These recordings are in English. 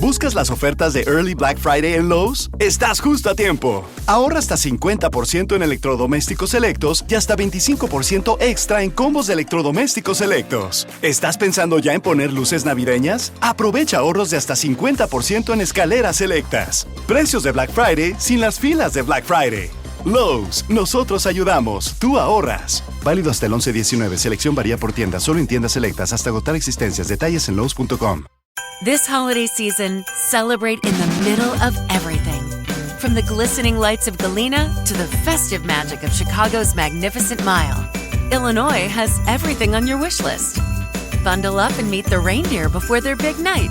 ¿Buscas las ofertas de Early Black Friday en Lowe's? Estás justo a tiempo. Ahorra hasta 50% en electrodomésticos selectos y hasta 25% extra en combos de electrodomésticos selectos. ¿Estás pensando ya en poner luces navideñas? Aprovecha ahorros de hasta 50% en escaleras selectas. Precios de Black Friday sin las filas de Black Friday. Lowe's, nosotros ayudamos, tú ahorras. Válido hasta el 11/19. Selección varía por tienda, solo en tiendas selectas hasta agotar existencias. Detalles en lowes.com. This holiday season, celebrate in the middle of everything. From the glistening lights of Galena to the festive magic of Chicago's Magnificent Mile, Illinois has everything on your wish list. Bundle up and meet the reindeer before their big night.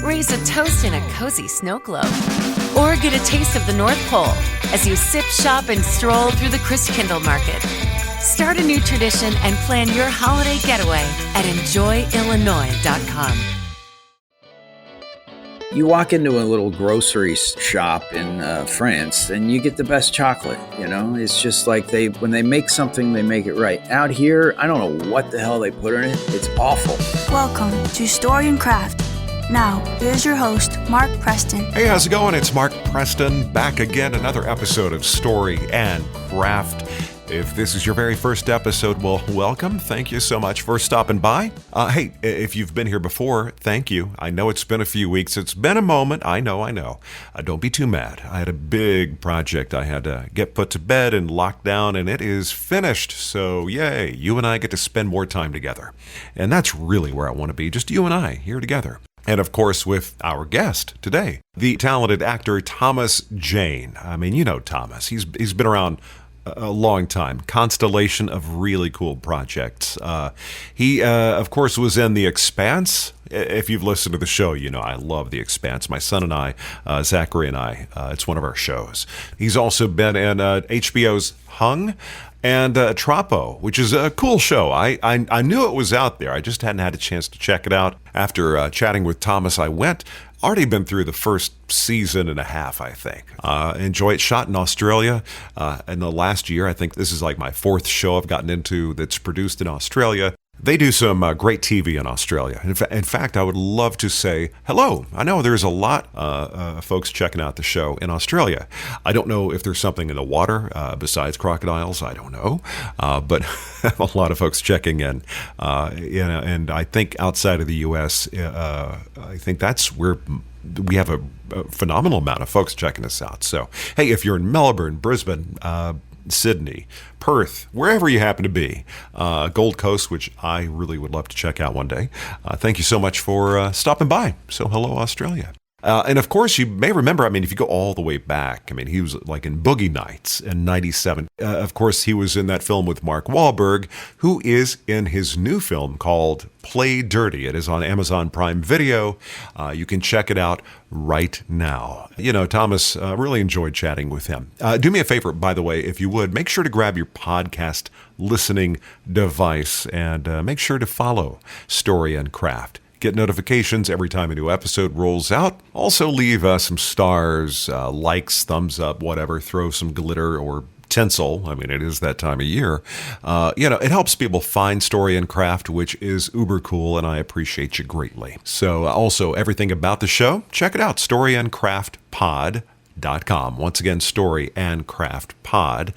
Raise a toast in a cozy snow globe. Or get a taste of the North Pole as you sip, shop, and stroll through the Christkindl Market. Start a new tradition and plan your holiday getaway at enjoyillinois.com. You walk into a little grocery shop in France and you get the best chocolate, you know? It's just like when they make something, they make it right. Out here, I don't know what the hell they put in it. It's awful. Welcome to Story and Craft. Now, here's your host, Mark Preston. Hey, how's it going? It's Mark Preston, back again, another episode of Story and Craft. If this is your very first episode, well, welcome. Thank you so much for stopping by. Hey, if you've been here before, thank you. I know it's been a few weeks. It's been a moment. I know. Don't be too mad. I had a big project I had to get put to bed and locked down, and it is finished. So, yay, you and I get to spend more time together. And that's really where I want to be, just you and I here together. And of course, with our guest today, the talented actor Thomas Jane. I mean, you know Thomas. He's been around a long time. Constellation of really cool projects. He, of course, was in The Expanse. If you've listened to the show, you know I love The Expanse. My son and I, Zachary and I, it's one of our shows. He's also been in HBO's Hung and Trapo, which is a cool show. I knew it was out there. I just hadn't had a chance to check it out. After chatting with Thomas, I went. Already been through the first season and a half, I think. Enjoy it. Shot in Australia in the last year. I think this is like my fourth show I've gotten into that's produced in Australia. They do some great TV in Australia. In fact, I would love to say hello. I know there's a lot of folks checking out the show in Australia. I don't know if there's something in the water besides crocodiles. I don't know. But a lot of folks checking in. And I think outside of the U.S., I think that's where we have a phenomenal amount of folks checking us out. So, hey, if you're in Melbourne, Brisbane, Sydney, Perth, wherever you happen to be, Gold Coast, which I really would love to check out one day. Thank you so much for stopping by. So hello, Australia. And of course, you may remember, I mean, if you go all the way back, I mean, he was like in Boogie Nights in 97. Of course, he was in that film with Mark Wahlberg, who is in his new film called Play Dirty. It is on Amazon Prime Video. You can check it out right now. You know, Thomas, really enjoyed chatting with him. Do me a favor, by the way, if you would, make sure to grab your podcast listening device and make sure to follow Story and Craft. Get notifications every time a new episode rolls out. Also leave some stars, likes, thumbs up, whatever. Throw some glitter or tinsel. I mean, it is that time of year. It helps people find Story and Craft, which is uber cool, and I appreciate you greatly. So also everything about the show, check it out, storyandcraftpod.com. Once again, storyandcraftpod.com.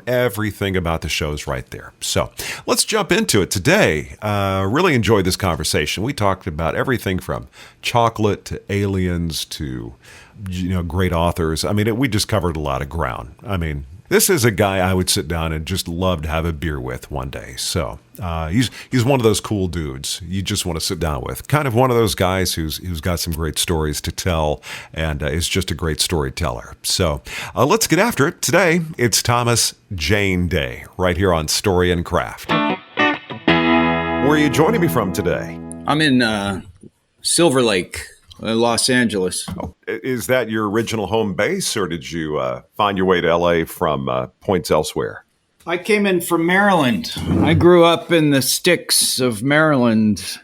Everything about the show is right there. So let's jump into it today. Really enjoyed this conversation. We talked about everything from chocolate to aliens to, great authors. I mean, we just covered a lot of ground. I mean, this is a guy I would sit down and just love to have a beer with one day. So he's one of those cool dudes you just want to sit down with. Kind of one of those guys who's got some great stories to tell and is just a great storyteller. So let's get after it. Today, it's Thomas Jane Day right here on Story and Craft. Where are you joining me from today? I'm in Silver Lake, Los Angeles. Oh, is that your original home base, or did you find your way to L.A. from points elsewhere? I came in from Maryland. I grew up in the sticks of Maryland,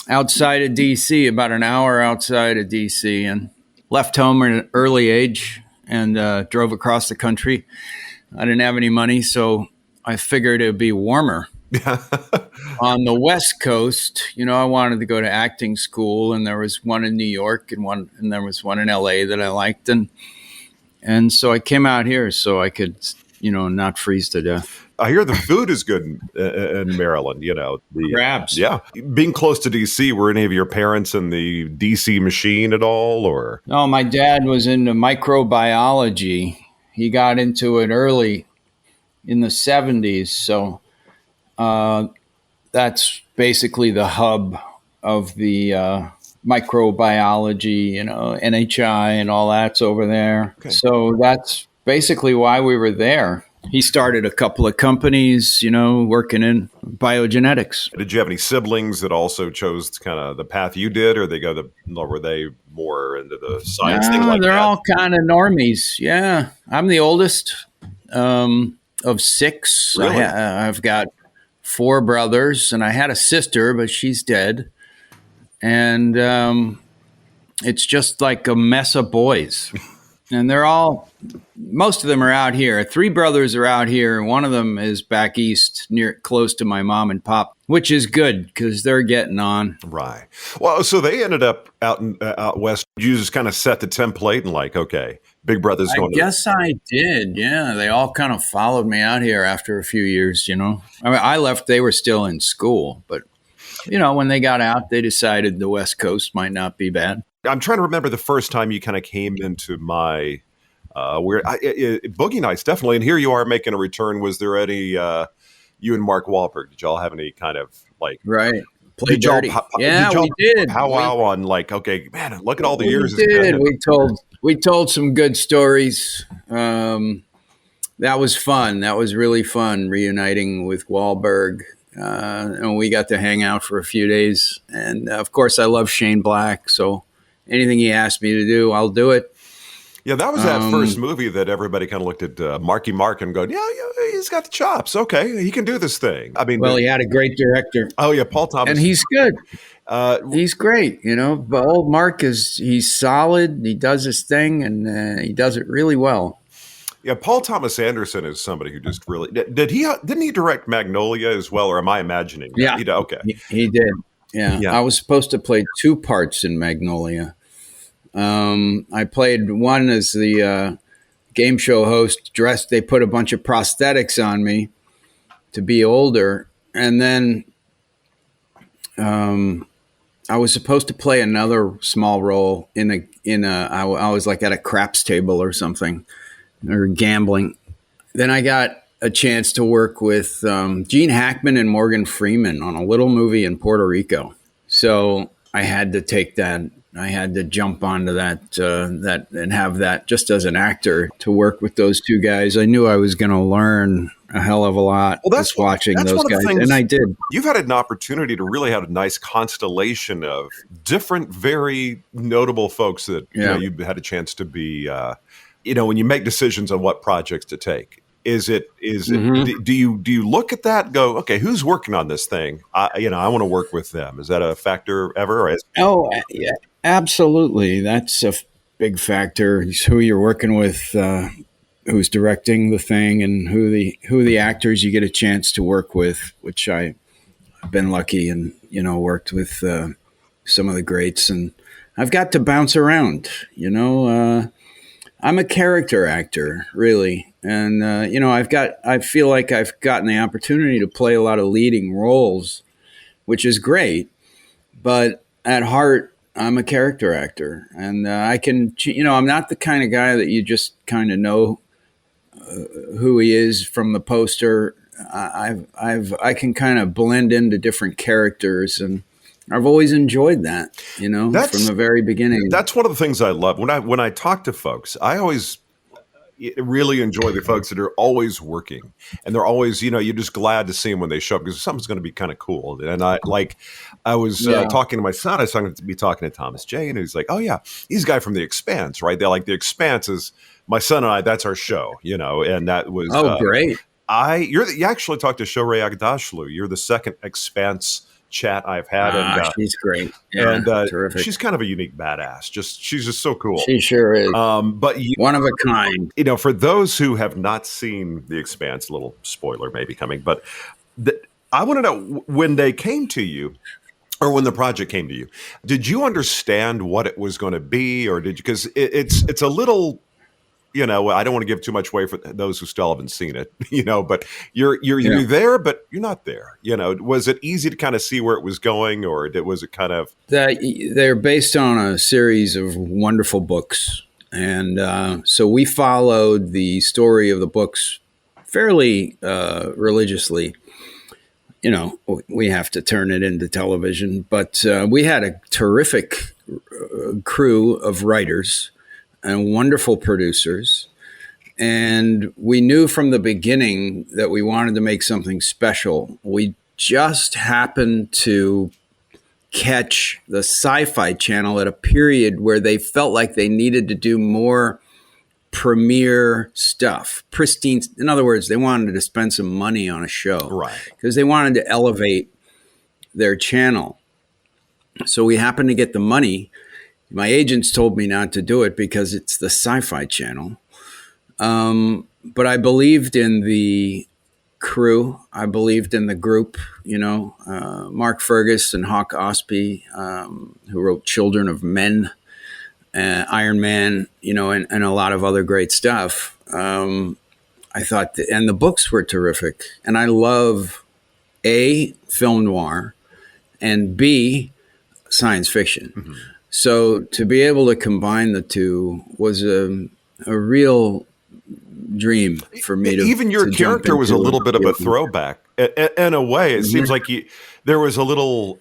outside of D.C., about an hour outside of D.C., and left home at an early age and drove across the country. I didn't have any money, so I figured it would be warmer On the West Coast, I wanted to go to acting school, and there was one in New York and there was one in LA that I liked. And so I came out here so I could, not freeze to death. I hear the food is good in Maryland, the crabs. Yeah. Being close to DC, were any of your parents in the DC machine at all, or? No, my dad was into microbiology. He got into it early in the 70s. So that's basically the hub of the microbiology, NHI and all that's over there. Okay. So that's basically why we were there. He started a couple of companies, working in biogenetics. Did you have any siblings that also chose kind of the path you did, or were they more into the science thing like they're that? all kind of normies. Yeah. I'm the oldest of six. Really? I've got 4 brothers, and I had a sister, but she's dead. And it's just like a mess of boys. And most of them are out here. 3 brothers are out here, and one of them is back east, close to my mom and pop, which is good because they're getting on. Right. Well, so they ended up out west. You just kind of set the template and okay, Big Brother's going. I guess I did. Yeah, they all kind of followed me out here after a few years. I mean, I left; they were still in school, but when they got out, they decided the West Coast might not be bad. I'm trying to remember the first time you kind of came into my Boogie Nights, definitely. And here you are making a return. Was there any, you and Mark Wahlberg, did y'all have any kind of right. Play dirty? We did. Powwow on okay, man, look at all the years. We did. We told some good stories. That was fun. That was really fun reuniting with Wahlberg. And we got to hang out for a few days. And of course, I love Shane Black. So anything he asked me to do, I'll do it. Yeah, that was that first movie that everybody kind of looked at Marky Mark and going, yeah, he's got the chops. Okay, he can do this thing. I mean, he had a great director. Oh yeah, Paul Thomas, and he's good. He's great, But old Mark he's solid. He does his thing, and he does it really well. Yeah, Paul Thomas Anderson is somebody who just really didn't he direct Magnolia as well, or am I imagining that? Yeah, okay, he did. Yeah, I was supposed to play 2 parts in Magnolia. I played one as the game show host. They put a bunch of prosthetics on me to be older, and then I was supposed to play another small role I was like at a craps table or something, or gambling. Then I got a chance to work with Gene Hackman and Morgan Freeman on a little movie in Puerto Rico. So I had to take that. I had to jump onto that and have that just as an actor to work with those 2 guys. I knew I was going to learn a hell of a lot just watching those guys, and I did. You've had an opportunity to really have a nice constellation of different, very notable folks that you've had a chance to be. When you make decisions on what projects to take. Do you look at that and go, okay, who's working on this thing? I want to work with them. Is that a factor ever? Yeah, absolutely. That's a big factor. It's who you're working with, who's directing the thing, and who the actors you get a chance to work with, which I've been lucky and, worked with some of the greats, and I've got to bounce around, I'm a character actor, really. And, I feel like I've gotten the opportunity to play a lot of leading roles, which is great. But at heart, I'm a character actor. And I can, I'm not the kind of guy that you just kind of know who he is from the poster. I can kind of blend into different characters, and I've always enjoyed that, from the very beginning. That's one of the things I love. When I talk to folks, I always really enjoy the folks that are always working, and they're always, you're just glad to see them when they show up because something's going to be kind of cool. And I was talking to my son. I was talking to Thomas J, and he's like, "Oh yeah, he's a guy from The Expanse, right?" They're like, The Expanse is my son and I. That's our show, and that was great. You actually talked to Shohreh Aghdashloo. You're the second Expanse chat I've had. She's great. Yeah, and terrific. She's kind of a unique badass. She's just so cool. She sure is. But one of a kind. For those who have not seen The Expanse, a little spoiler maybe coming, but I want to know, when they came to you, or when the project came to you, did you understand what it was going to be, or did you? Because it's a little, I don't want to give too much away for those who still haven't seen it, but you're there, but you're not there. Was it easy to kind of see where it was going, or was it kind of that they're based on a series of wonderful books, and so we followed the story of the books fairly religiously. We have to turn it into television, but we had a terrific crew of writers and wonderful producers. And we knew from the beginning that we wanted to make something special. We just happened to catch the Sci-Fi channel at a period where they felt like they needed to do more premiere stuff, pristine. In other words, they wanted to spend some money on a show, right? Because they wanted to elevate their channel. So we happened to get the money. My agents told me not to do it because it's the Sci-Fi channel. But I believed in the crew. I believed in the group, Mark Fergus and Hawk Ospey, who wrote Children of Men, Iron Man, and a lot of other great stuff. I thought, and the books were terrific. And I love A, film noir, and B, science fiction. Mm-hmm. So to be able to combine the two was a real dream for me. Even your character was a little bit of a throwback. In a way, it seems like there was a little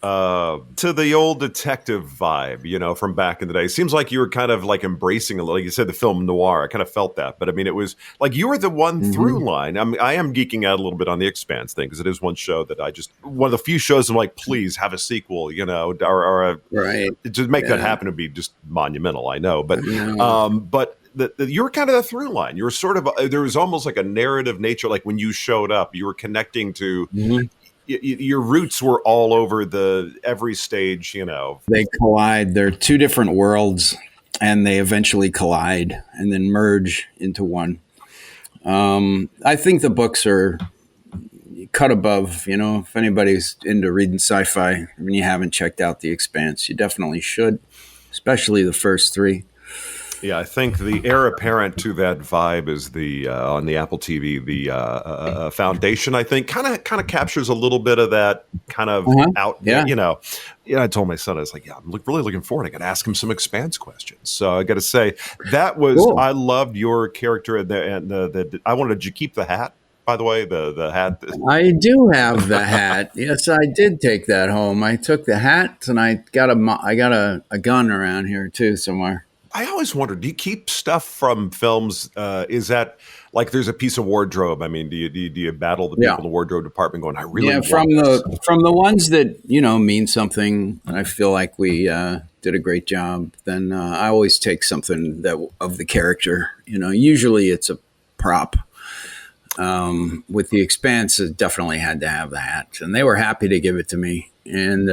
to the old detective vibe, from back in the day. It seems like you were kind of like embracing a little, like you said, the film noir. I kind of felt that. But I mean, it was like you were the one through line. I am geeking out a little bit on the Expanse thing because it is one show that one of the few shows I'm like, please have a sequel, or right. To make that happen would be just monumental, I know. But you were kind of the through line. You were sort of, there was almost like a narrative nature. Like when you showed up, you were connecting to, your roots were all over every stage, They collide. They're two different worlds and they eventually collide and then merge into one. I think the books are cut above, if anybody's into reading sci-fi and you haven't checked out The Expanse, you definitely should, especially the first three. Yeah, I think the heir apparent to that vibe is the on the Apple TV, the Foundation. I think kind of captures a little bit of that kind of out. Yeah. I told my son, I was like, I'm really looking forward. I got to ask him some Expanse questions. So I got to say that was cool. I loved your character and the I wanted. Did you keep the hat? By the way, the hat. I do have the hat. Yes, I did take that home. I took the hat and I got a gun around here too somewhere. I always wondered, do you keep stuff from films? Is that like there's a piece of wardrobe? I mean, do you battle the people in the wardrobe department going, I really want from the ones that, mean something and I feel like we did a great job, then I always take something of the character. Usually it's a prop. With The Expanse, it definitely had to have the hat. And they were happy to give it to me. And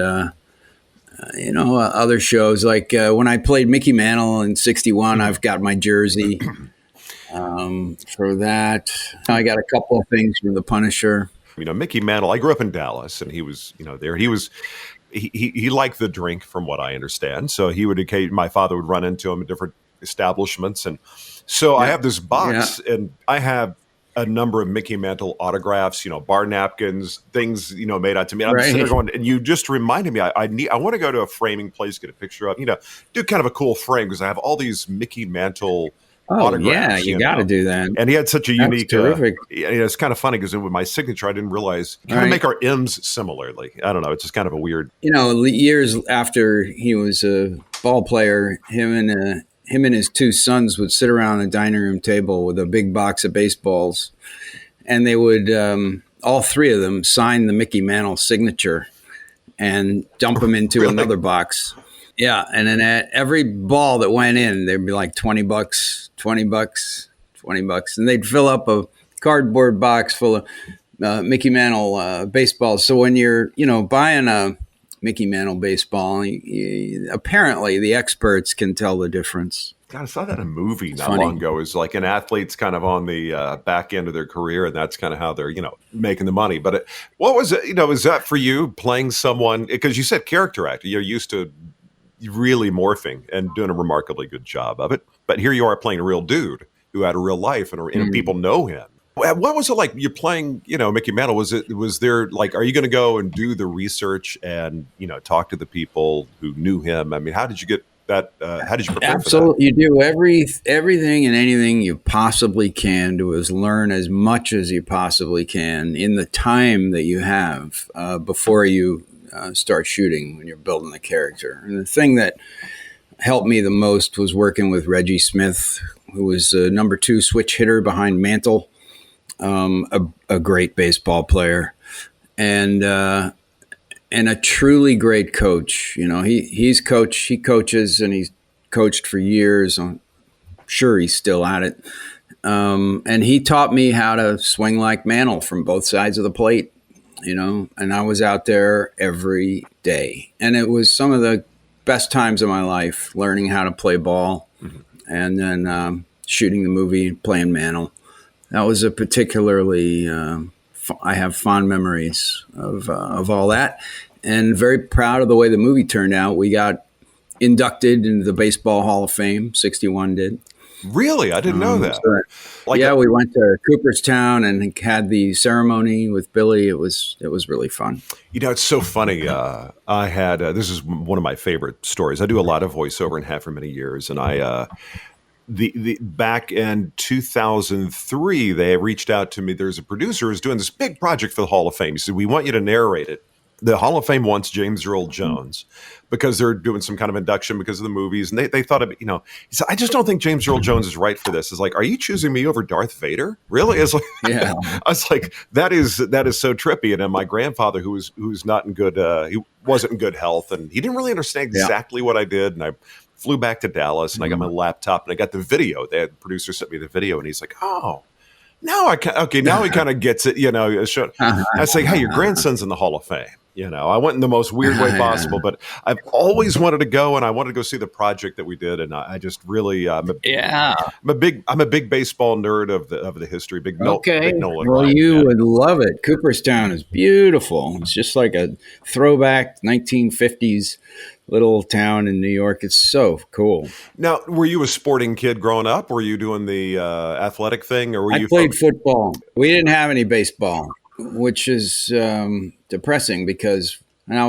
other shows like when I played Mickey Mantle in '61, I've got my jersey for that. I got a couple of things from The Punisher. Mickey Mantle, I grew up in Dallas and he was, there. He liked the drink from what I understand. So my father would run into him at different establishments. And so I have this box and I have a number of Mickey Mantle autographs, bar napkins, things, made out to me. And I'm sitting there going, and you just reminded me, I want to go to a framing place, get a picture of, do kind of a cool frame because I have all these Mickey Mantle autographs. Yeah, you got to do that. And he had such a unique, terrific. It's kind of funny because with my signature, I didn't realize, kind of make our M's similarly. I don't know. It's just kind of a weird. Years after he was a ball player, him and his two sons would sit around a dining room table with a big box of baseballs, and they would, all three of them, sign the Mickey Mantle signature and dump them into another box. Yeah, and then at every ball that went in, they'd be like $20, $20, $20, and they'd fill up a cardboard box full of Mickey Mantle baseballs. So when you're, buying a Mickey Mantle baseball, apparently the experts can tell the difference. God, I saw that in a movie not funny. long ago. It's like an athlete's kind of on the back end of their career, and that's kind of how they're, making the money. But what was it? Is that for you playing someone? Because you said character actor. You're used to really morphing and doing a remarkably good job of it. But here you are playing a real dude who had a real life, and people know him. What was it like? You're playing, Mickey Mantle. Was there like, are you going to go and do the research and talk to the people who knew him? I mean, how did you get that? How did you prepare Absolutely. For that? You do everything and anything you possibly can to learn as much as you possibly can in the time that you have before you start shooting when you're building the character. And the thing that helped me the most was working with Reggie Smith, who was number 2 switch hitter behind Mantle, a great baseball player, and a truly great coach. He coaches, and he's coached for years. I'm sure he's still at it. And he taught me how to swing like Mantle from both sides of the plate, and I was out there every day. And it was some of the best times of my life, learning how to play ball, and then shooting the movie, playing Mantle. That was a particularly, I have fond memories of all that, and very proud of the way the movie turned out. We got inducted into the Baseball Hall of Fame. 61 did. Really? I didn't know that. So, we went to Cooperstown and had the ceremony with Billy. It was really fun. It's so funny. I had this is one of my favorite stories. I do a lot of voiceover and have for many years, and I. The back in 2003, they reached out to me. There's a producer who's doing this big project for the Hall of Fame. He said, "We want you to narrate it." The Hall of Fame wants James Earl Jones because they're doing some kind of induction because of the movies. And they thought of it, he said, "I just don't think James Earl Jones is right for this." It's like, "Are you choosing me over Darth Vader?" Really? It's like, yeah. I was like, that is so trippy. And then my grandfather, who's not in good, he wasn't in good health, and he didn't really understand exactly what I did. And I flew back to Dallas, and I got my laptop, and I got the video. The producer sent me the video, and he's like, "Oh, now now he kind of gets it." I was like, "Hey, your grandson's in the Hall of Fame." I went in the most weird way possible, but I've always wanted to go, and I wanted to go see the project that we did, and I just really, I'm a big baseball nerd of the history. Big Nolan. Well, you would love it. Cooperstown is beautiful. It's just like a throwback 1950s little town in New York. It's so cool. Now, were you a sporting kid growing up? Were you doing the athletic thing, or I played football. We didn't have any baseball, which is depressing because when I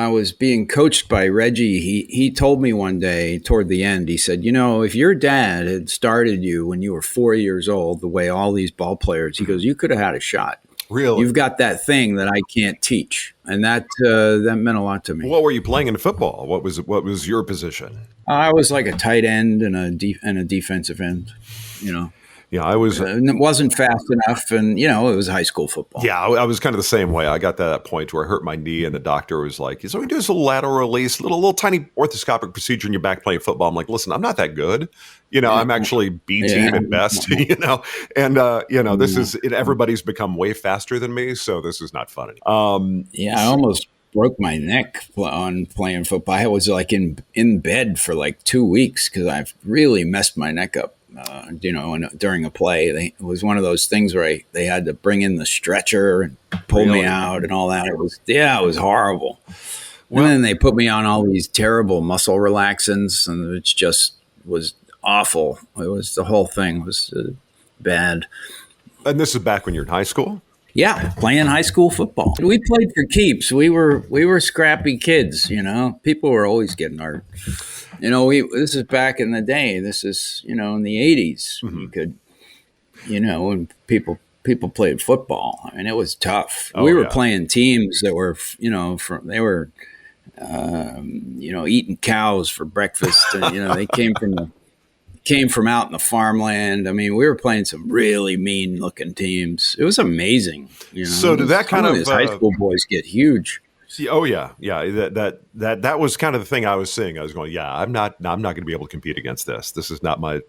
was being coached by Reggie. He told me one day toward the end, he said, if your dad had started you when you were 4 years old, the way all these ball players, he goes, you could have had a shot. Really? You've got that thing that I can't teach. And that meant a lot to me. What were you playing in football? What was your position? I was like a tight end and a defensive end, Yeah, I was. It wasn't fast enough, and it was high school football. Yeah, I was kind of the same way. I got to that point where I hurt my knee, and the doctor was like, "So we do this little lateral release, little tiny orthoscopic procedure in your back playing football." I'm like, "Listen, I'm not that good. I'm actually B team at best. And this is it. Everybody's become way faster than me, so this is not fun anymore." I almost broke my neck on playing football. I was like in bed for like 2 weeks because I've really messed my neck up. During a play, it was one of those things where they had to bring in the stretcher and pull me out and all that. It was horrible. Well, and then they put me on all these terrible muscle relaxants, and it just was awful. It was the whole thing was bad. And this is back when you're in high school? Yeah, playing high school football. We played for keeps. We were scrappy kids. People were always getting hurt. This is back in the day. This is, in the 80s. Mm-hmm. You could, when people played football. I mean, it was tough. We were playing teams that were, eating cows for breakfast. And, they came from out in the farmland. I mean, we were playing some really mean looking teams. It was amazing. So did that kind of high school boys get huge? See, oh yeah, yeah. That was kind of the thing I was seeing. I was going, yeah, I'm not going to be able to compete against this. This is not my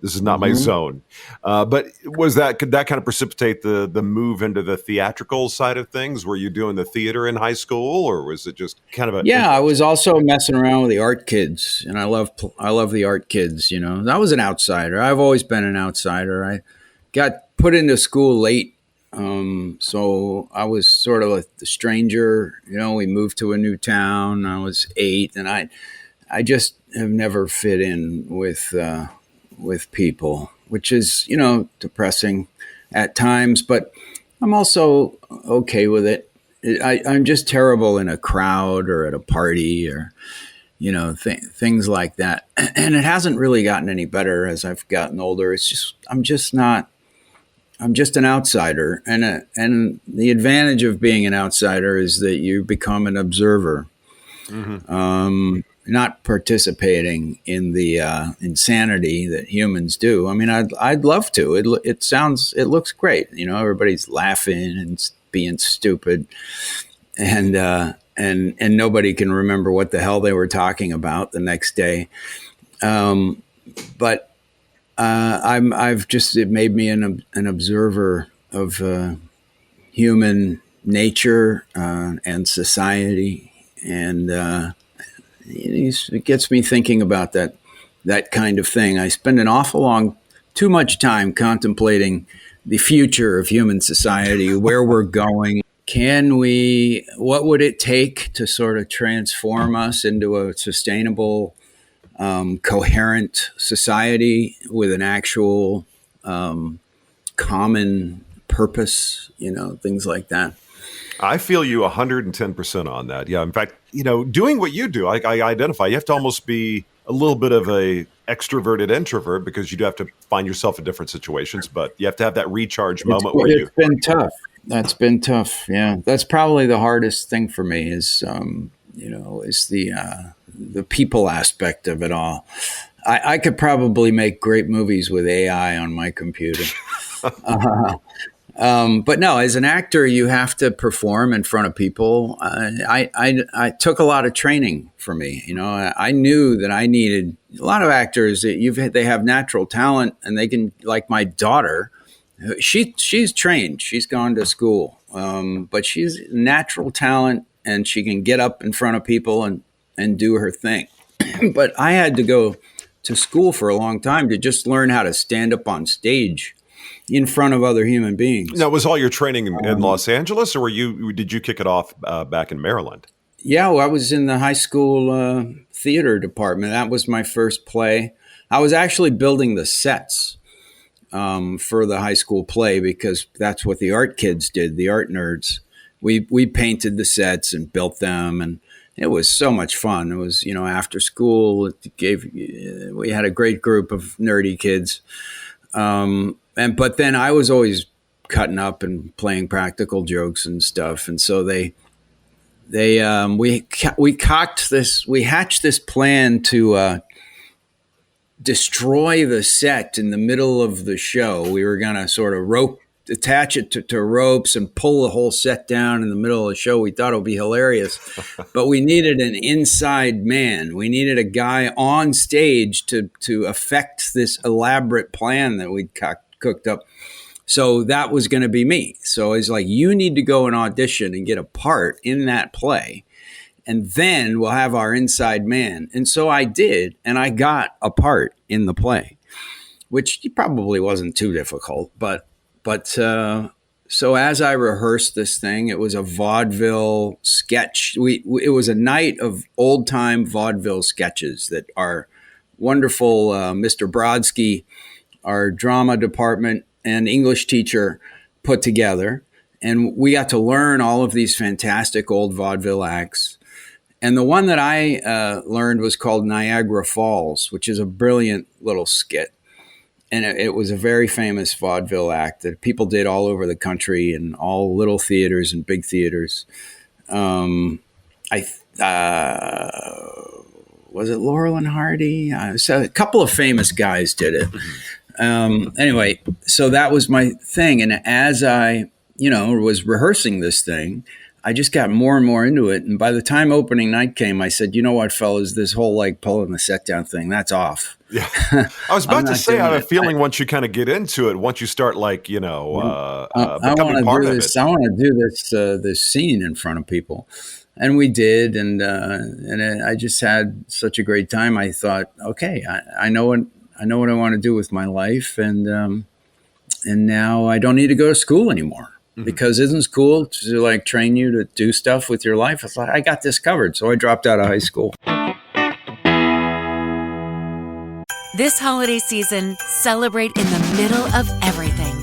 zone. But could that kind of precipitate the move into the theatrical side of things? Were you doing the theater in high school, or was it just kind of a? Yeah, I was also messing around with the art kids, and I love the art kids. I was an outsider. I've always been an outsider. I got put into school late. So I was sort of like the stranger. We moved to a new town. I was 8, and I just have never fit in with people, which is depressing at times. But I'm also okay with it. I'm just terrible in a crowd or at a party or things like that. And it hasn't really gotten any better as I've gotten older. I'm just an outsider, and the advantage of being an outsider is that you become an observer, not participating in the insanity that humans do. I mean, I'd love to. It looks great. Everybody's laughing and being stupid, and nobody can remember what the hell they were talking about the next day. But it made me an observer of human nature and society, and it gets me thinking about that kind of thing. I spend too much time contemplating the future of human society, where we're going. What would it take to sort of transform us into a sustainable, coherent society with an actual common purpose, things like that. I feel you 110% on that. Yeah. In fact, doing what you do, I identify, you have to almost be a little bit of a extroverted introvert, because you do have to find yourself in different situations, but you have to have that recharge moment where it's been tough. That's been tough. Yeah. That's probably the hardest thing for me is the people aspect of it all. I could probably make great movies with AI on my computer. But no, as an actor, you have to perform in front of people. I took a lot of training for me. I knew that I needed a lot of actors. They have natural talent, and they can, like my daughter, she's trained. She's gone to school, but she's natural talent, and she can get up in front of people and do her thing. But I had to go to school for a long time to just learn how to stand up on stage in front of other human beings. Now, was all your training in Los Angeles, or did you kick it off back in Maryland? Yeah, well, I was in the high school theater department. That was my first play. I was actually building the sets for the high school play, because that's what the art kids did, the art nerds. We painted the sets and built them, and it was so much fun. It was, after school, we had a great group of nerdy kids. But then I was always cutting up and playing practical jokes and stuff. And so we hatched this plan to destroy the set in the middle of the show. We were going to sort of attach it to ropes and pull the whole set down in the middle of the show. We thought it would be hilarious, but we needed an inside man. We needed a guy on stage to affect this elaborate plan that we'd cooked up. So that was going to be me. So it's like, you need to go and audition and get a part in that play, and then we'll have our inside man. And so I did, and I got a part in the play, which probably wasn't too difficult, but so as I rehearsed this thing, it was a vaudeville sketch. It was a night of old time vaudeville sketches that our wonderful Mr. Brodsky, our drama department and English teacher, put together. And we got to learn all of these fantastic old vaudeville acts. And the one that I learned was called Niagara Falls, which is a brilliant little skit. And it was a very famous vaudeville act that people did all over the country, in all little theaters and big theaters. Was it Laurel and Hardy? So a couple of famous guys did it. Anyway, so that was my thing. And as I, was rehearsing this thing, I just got more and more into it. And by the time opening night came, I said, you know what, fellas, this whole like pulling the set down thing, that's off. Yeah. I was about to say, I have a feeling once you kind of get into it, once you start like, becoming part of it. I want to do this scene in front of people. And we did. And I just had such a great time. I thought, okay, I know what I want to do with my life. And now I don't need to go to school anymore. Because isn't school to like train you to do stuff with your life? It's like, I got this covered. So I dropped out of high school. This holiday season, celebrate in the middle of everything.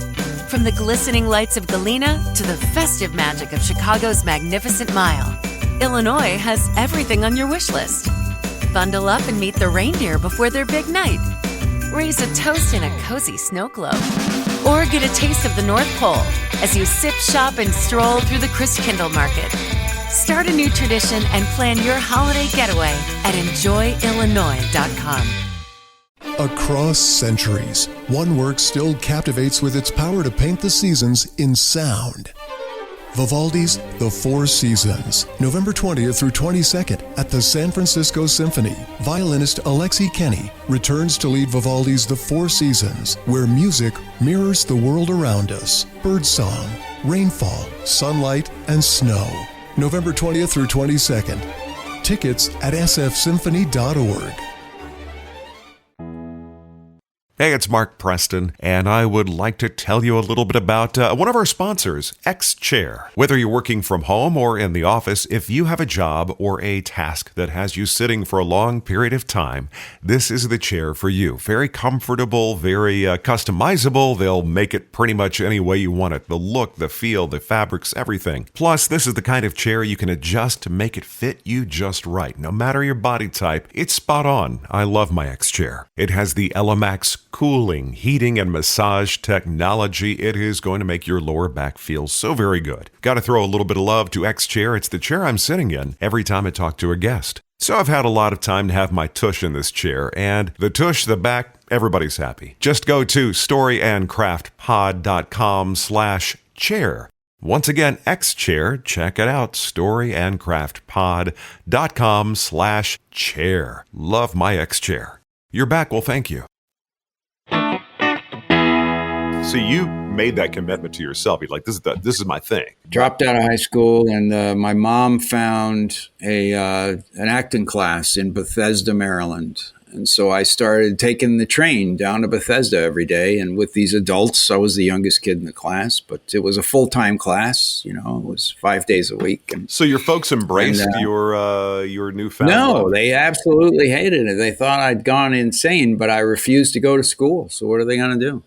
From the glistening lights of Galena to the festive magic of Chicago's Magnificent Mile, Illinois has everything on your wish list. Bundle up and meet the reindeer before their big night. Raise a toast in a cozy snow globe. Or get a taste of the North Pole as you sip, shop, and stroll through the Christkindl Market. Start a new tradition and plan your holiday getaway at enjoyillinois.com. Across centuries, one work still captivates with its power to paint the seasons in sound. Vivaldi's The Four Seasons, November 20th through 22nd at the San Francisco Symphony. Violinist Alexei Kenny returns to lead Vivaldi's The Four Seasons, where music mirrors the world around us. Birdsong, rainfall, sunlight, and snow. November 20th through 22nd. Tickets at sfsymphony.org. Hey, it's Mark Preston, and I would like to tell you a little bit about one of our sponsors, X-Chair. Whether you're working from home or in the office, if you have a job or a task that has you sitting for a long period of time, this is the chair for you. Very comfortable, very customizable. They'll make it pretty much any way you want it. The look, the feel, the fabrics, everything. Plus, this is the kind of chair you can adjust to make it fit you just right. No matter your body type, it's spot on. I love my X-Chair. It has the Elemax cooling, heating, and massage technology. It is going to make your lower back feel so very good. Got to throw a little bit of love to X-Chair. It's the chair I'm sitting in every time I talk to a guest. So I've had a lot of time to have my tush in this chair, and the tush, the back, everybody's happy. Just go to storyandcraftpod.com/chair. Once again, X-Chair, check it out, storyandcraftpod.com/chair. Love my X-Chair. Your back will thank you. So you made that commitment to yourself. You're like, this is my thing. Dropped out of high school, and my mom found an acting class in Bethesda, Maryland. And so I started taking the train down to Bethesda every day. And with these adults, I was the youngest kid in the class, but it was a full-time class. You know, it was 5 days a week. And so your folks embraced your newfound No, love. They absolutely hated it. They thought I'd gone insane, but I refused to go to school. So what are they going to do?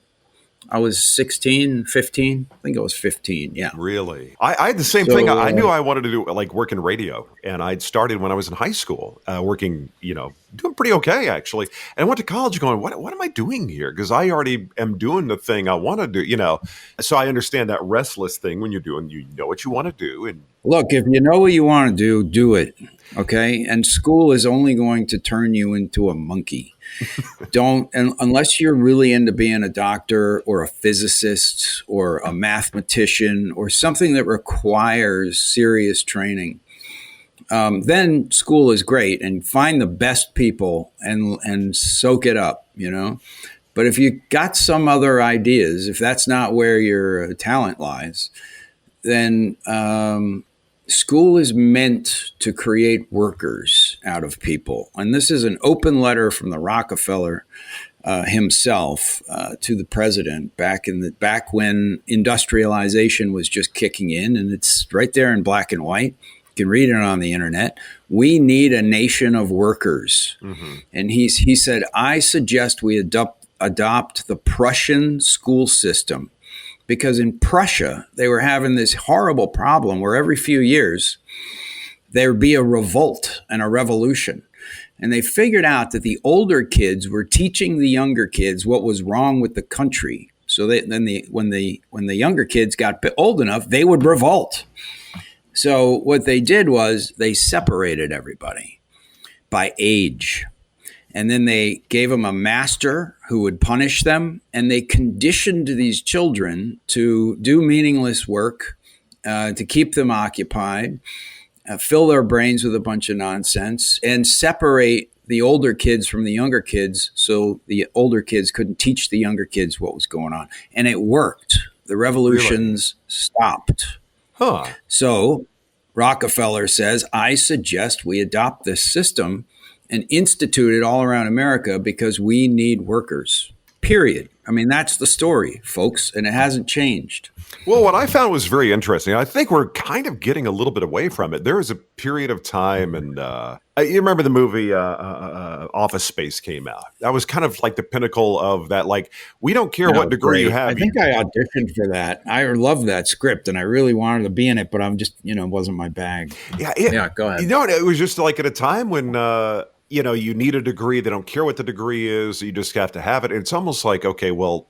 I was 16, 15. I think I was 15. Yeah. Really? I had the same thing. I knew I wanted to do like work in radio, and I'd started when I was in high school, working, doing pretty okay actually. And I went to college going, what am I doing here? Because I already am doing the thing I want to do, So I understand that restless thing when you're doing, you know what you want to do. And look, if you know what you want to do, do it. Okay. And school is only going to turn you into a monkey. Unless you're really into being a doctor or a physicist or a mathematician or something that requires serious training, then school is great, and find the best people and soak it up, But if you got some other ideas, if that's not where your talent lies, then school is meant to create workers out of people. And this is an open letter from the Rockefeller himself to the president back when industrialization was just kicking in. And it's right there in black and white. You can read it on the internet. We need a nation of workers. Mm-hmm. And he said, I suggest we adopt the Prussian school system. Because in Prussia, they were having this horrible problem where every few years there would be a revolt and a revolution. And they figured out that the older kids were teaching the younger kids what was wrong with the country. So when the younger kids got old enough, they would revolt. So what they did was they separated everybody by age. And then they gave them a master who would punish them. And they conditioned these children to do meaningless work to keep them occupied, fill their brains with a bunch of nonsense, and separate the older kids from the younger kids so the older kids couldn't teach the younger kids what was going on. And it worked. The revolutions stopped. Huh. So Rockefeller says, I suggest we adopt this system and institute it all around America because we need workers, period. I mean, that's the story, folks, and it hasn't changed. Well, what I found was very interesting. I think we're kind of getting a little bit away from it. There was a period of time, and you remember the movie Office Space came out. That was kind of like the pinnacle of that. Like, we don't care what degree you have. I think I auditioned for that. I loved that script, and I really wanted to be in it, but I'm just, it wasn't my bag. Yeah, go ahead. It was just like at a time when you need a degree. They don't care what the degree is. You just have to have it. It's almost like, okay, well,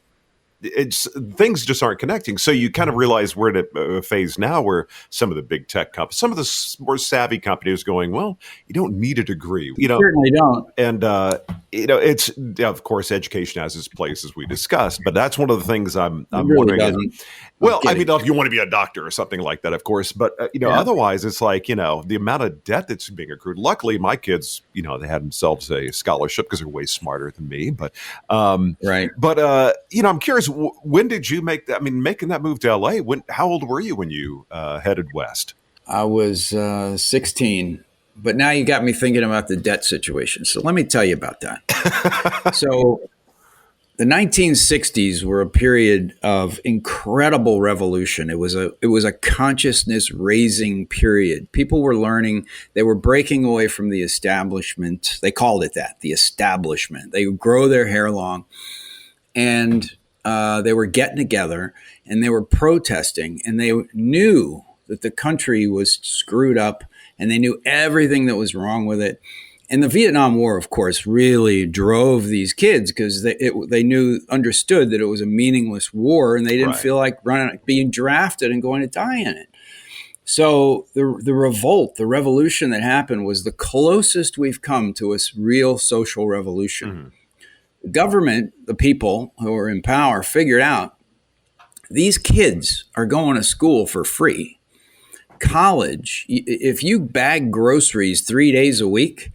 things just aren't connecting. So you kind of realize we're at a phase now where some of the big tech companies, some of the more savvy companies going, well, you don't need a degree. Certainly don't. And, it's, of course, education has its place, as we discussed, but that's one of the things I'm really wondering. Doesn't. Well, I mean, if you want to be a doctor or something like that, of course, but otherwise it's like, the amount of debt that's being accrued. Luckily, my kids, they had themselves a scholarship because they're way smarter than me. But right. But I'm curious, when did you make that? I mean, making that move to LA. How old were you when you headed west? I was 16. But now you got me thinking about the debt situation. So let me tell you about that. So the 1960s were a period of incredible revolution. It was a consciousness raising period. People were learning. They were breaking away from the establishment. They called it that, the establishment. They would grow their hair long, and they were getting together, and they were protesting, and they knew that the country was screwed up, and they knew everything that was wrong with it. And the Vietnam War, of course, really drove these kids because they understood that it was a meaningless war, and they didn't feel like being drafted and going to die in it. So the revolt, the revolution that happened was the closest we've come to a real social revolution. Mm-hmm. The government, the people who are in power, figured out these kids are going to school for free. College, if you bag groceries 3 days a week,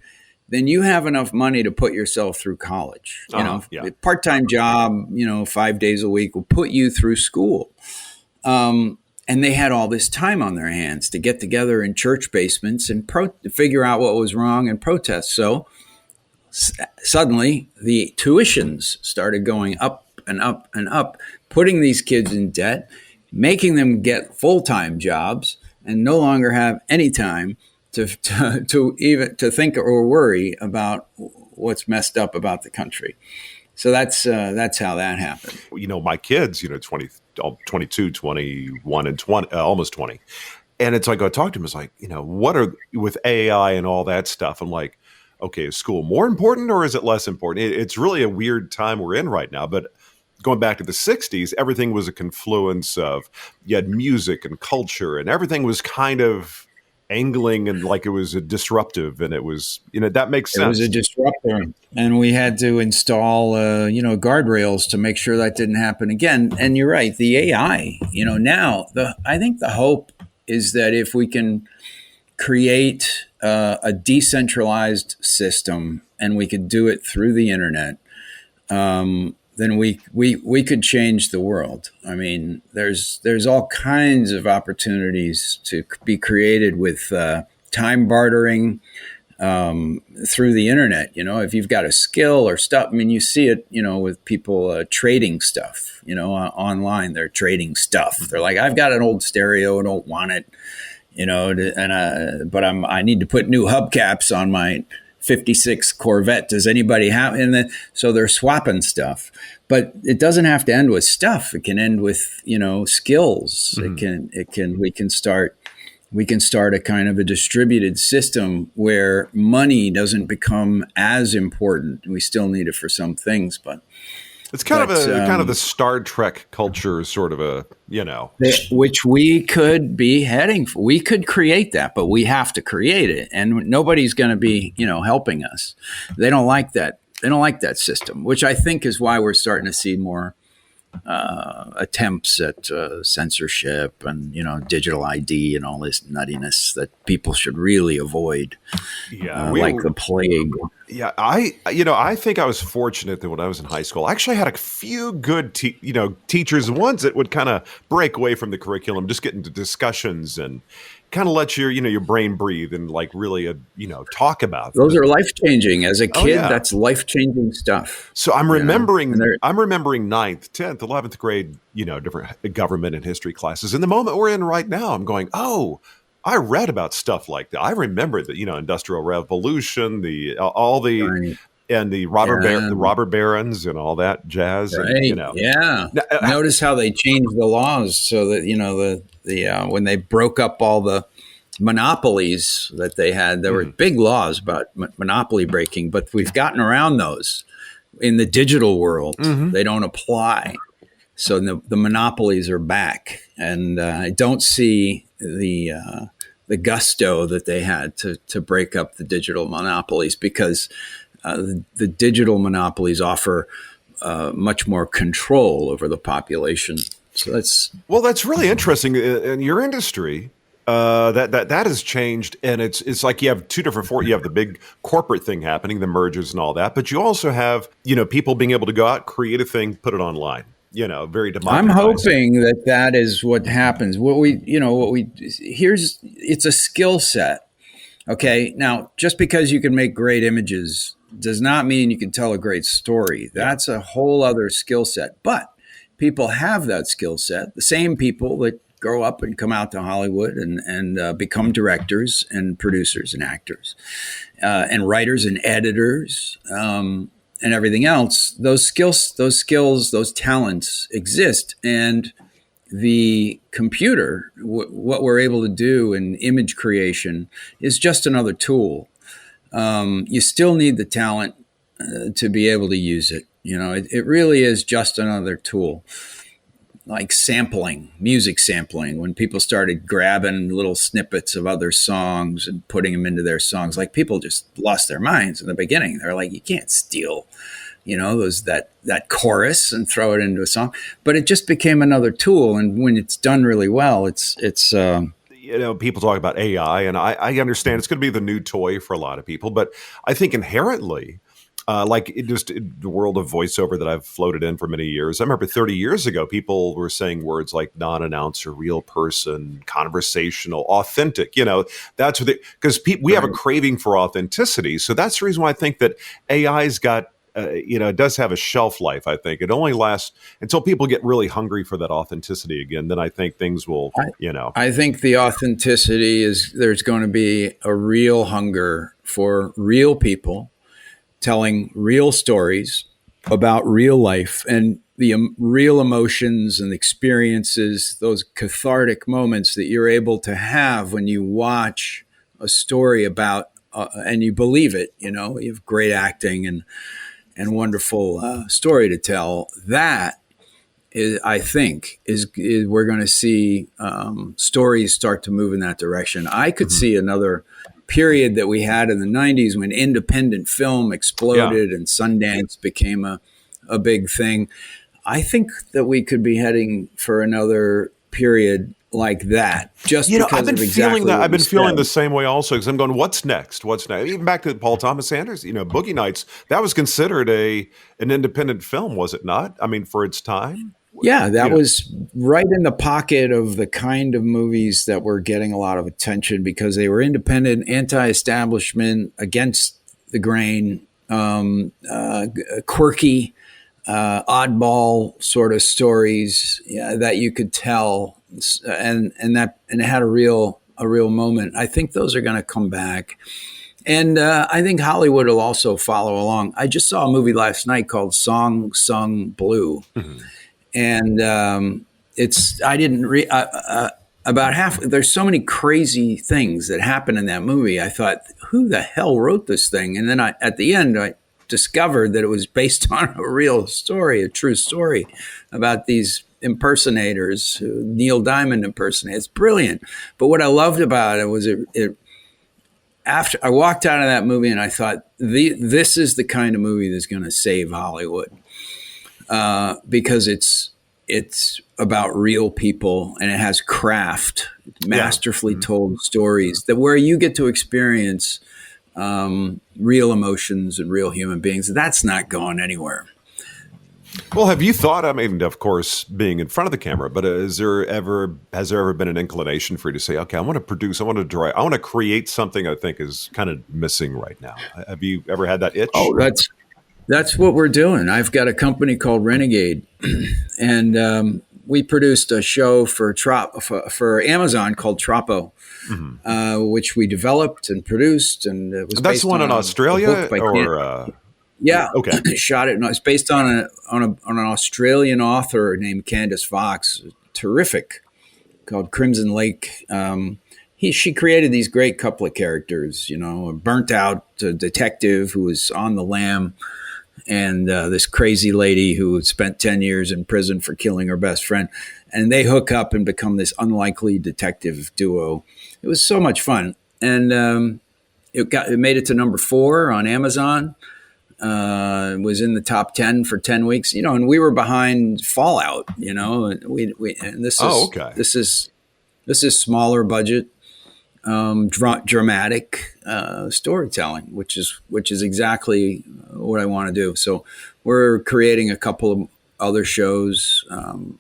then you have enough money to put yourself through college. A part-time job, 5 days a week will put you through school. And they had all this time on their hands to get together in church basements and figure out what was wrong and protest. So suddenly the tuitions started going up and up and up, putting these kids in debt, making them get full-time jobs, and no longer have any time to think or worry about what's messed up about the country. So that's how that happened. My kids, 22, 21, and 20, almost 20. And it's like, I talk to them, it's like, what are, with AI and all that stuff, I'm like, okay, is school more important or is it less important? It's really a weird time we're in right now, but going back to the 60s, everything was a confluence of, you had music and culture, and everything was kind of angling and like it was a disruptive, and it was, that makes sense. It was a disruptor, and we had to install, guardrails to make sure that didn't happen again. And you're right, the AI, now I think the hope is that if we can create a decentralized system, and we could do it through the internet, then we could change the world. I mean, there's all kinds of opportunities to be created with time bartering through the internet. If you've got a skill or stuff, I mean, you see it, with people trading stuff, online. They're trading stuff. They're like, I've got an old stereo, I don't want it, but I need to put new hubcaps on my 56 Corvette. Does anybody have? And so they're swapping stuff, but it doesn't have to end with stuff. It can end with, skills. Mm-hmm. We can start a kind of a distributed system where money doesn't become as important. We still need it for some things, but it's kind of the Star Trek culture, sort of a, which we could be heading for. We could create that, but we have to create it, and nobody's going to be, helping us. They don't like that. They don't like that system, which I think is why we're starting to see more attempts at censorship and, digital ID and all this nuttiness that people should really avoid, like the plague. Yeah, I think I was fortunate that when I was in high school, I actually had a few good, teachers, ones that would kind of break away from the curriculum, just get into discussions and kind of let your brain breathe and like really, talk about those are life changing. As a kid, yeah. That's life changing stuff. So I'm remembering 9th, 10th, 11th grade, different government and history classes. In the moment we're in right now, I'm going, oh. I read about stuff like that. I remember the, Industrial Revolution, the robber barons and all that jazz. Right. And, Yeah. Notice how they changed the laws so that, when they broke up all the monopolies that they had, there were big laws about monopoly breaking, but we've gotten around those in the digital world. They don't apply. So the monopolies are back, and I don't see the gusto that they had to break up the digital monopolies, because the digital monopolies offer much more control over the population. So that's really interesting in your industry. That has changed, and it's like you have two different you have the big corporate thing happening, the mergers and all that, but you also have people being able to go out, create a thing, put it online. Very democratized. I'm hoping that is what happens. It's a skill set. Okay. Now, just because you can make great images does not mean you can tell a great story. That's a whole other skill set. But people have that skill set. The same people that grow up and come out to Hollywood and become directors and producers and actors and writers and editors. And everything else, those skills, those talents exist. And the computer, what we're able to do in image creation is just another tool. You still need the talent to be able to use it. It really is just another tool. Like music sampling, when people started grabbing little snippets of other songs and putting them into their songs, like people just lost their minds in the beginning. They're like, you can't steal, that chorus and throw it into a song. But it just became another tool. And when it's done really well, it's people talk about AI, and I understand it's going to be the new toy for a lot of people. But I think inherently, the world of voiceover that I've floated in for many years. I remember 30 years ago, people were saying words like non-announcer, real person, conversational, authentic. That's what because we have a craving for authenticity. So that's the reason why I think that AI's got, it does have a shelf life. I think it only lasts until people get really hungry for that authenticity again. Then I think things will, I think the authenticity there's going to be a real hunger for real people telling real stories about real life and the real emotions and experiences, those cathartic moments that you're able to have when you watch a story about, and you believe it, you have great acting and wonderful story to tell. That is, I think, is we're going to see stories start to move in that direction. I could see another period that we had in the 90s when independent film exploded and Sundance became a big thing. I think that we could be heading for another period like that. Just because I've been feeling that. I've been feeling the same way also, because I'm going, what's next? Even back to Paul Thomas Anderson, Boogie Nights, that was considered an independent film, was it not? I mean, for its time. Yeah, that was right in the pocket of the kind of movies that were getting a lot of attention because they were independent, anti-establishment, against the grain, quirky, oddball sort of stories that you could tell, and it had a real moment. I think those are going to come back. And I think Hollywood will also follow along. I just saw a movie last night called Song Sung Blue. And about half, there's so many crazy things that happen in that movie. I thought, who the hell wrote this thing? And then at the end, I discovered that it was based on a real story, a true story about these impersonators who Neil Diamond impersonated. It's brilliant. But what I loved about it was after I walked out of that movie and I thought, this is the kind of movie that's going to save Hollywood. Because it's about real people, and it has craft, masterfully told stories that where you get to experience real emotions and real human beings. That's not going anywhere. Well, have you thought, I mean, of course, being in front of the camera, but has there ever been an inclination for you to say, okay, I want to produce, I want to direct, I want to create something I think is kind of missing right now? Have you ever had that itch? Oh, that's what we're doing. I've got a company called Renegade, and we produced a show for Amazon called Troppo, which we developed and produced, and it was that's the one in Australia, or yeah, okay, shot it. It's based on an Australian author named Candace Fox, terrific, called Crimson Lake. She created these great couple of characters, a burnt out detective who was on the lam, and this crazy lady who spent 10 years in prison for killing her best friend. And they hook up and become this unlikely detective duo. It was so much fun. And it made it to number 4 on Amazon. It was in the top 10 for 10 weeks, and we were behind Fallout, and this is smaller budget, dramatic storytelling, which is exactly what I want to do. So we're creating a couple of other shows.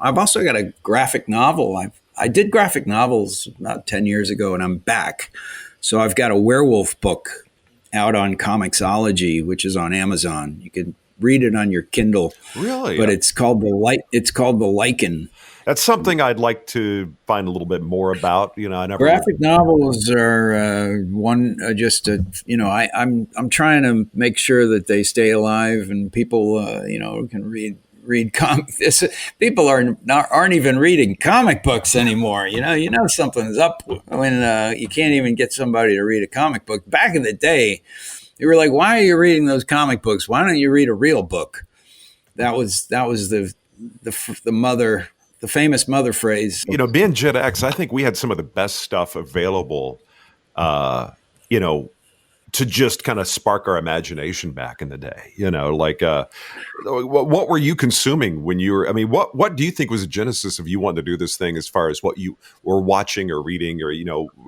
I've also got a graphic novel. I did graphic novels about 10 years ago, and I'm back. So I've got a werewolf book out on Comixology, which is on Amazon. You can read it on your Kindle. Really? But it's called the Lichen. That's something I'd like to find a little bit more about. Graphic novels are I'm trying to make sure that they stay alive and people can read comics. People aren't even reading comic books anymore. Something's up when you can't even get somebody to read a comic book. Back in the day, they were like, "Why are you reading those comic books? Why don't you read a real book?" That was the famous mother phrase. Being Gen X, I think we had some of the best stuff available. To just kind of spark our imagination back in the day, what were you consuming when you were, what do you think was the genesis of you wanting to do this thing as far as what you were watching or reading, or,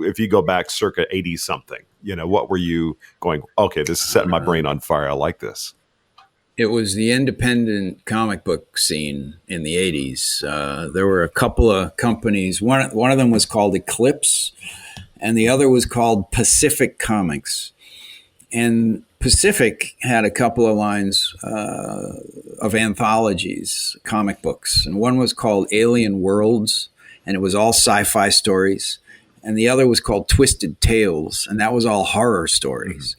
if you go back circa 80 something, what were you going, okay, this is setting my brain on fire. I like this. It was the independent comic book scene in the 80s. There were a couple of companies. One of them was called Eclipse, and the other was called Pacific Comics. And Pacific had a couple of lines of anthologies, comic books. And one was called Alien Worlds, and it was all sci-fi stories. And the other was called Twisted Tales, and that was all horror stories.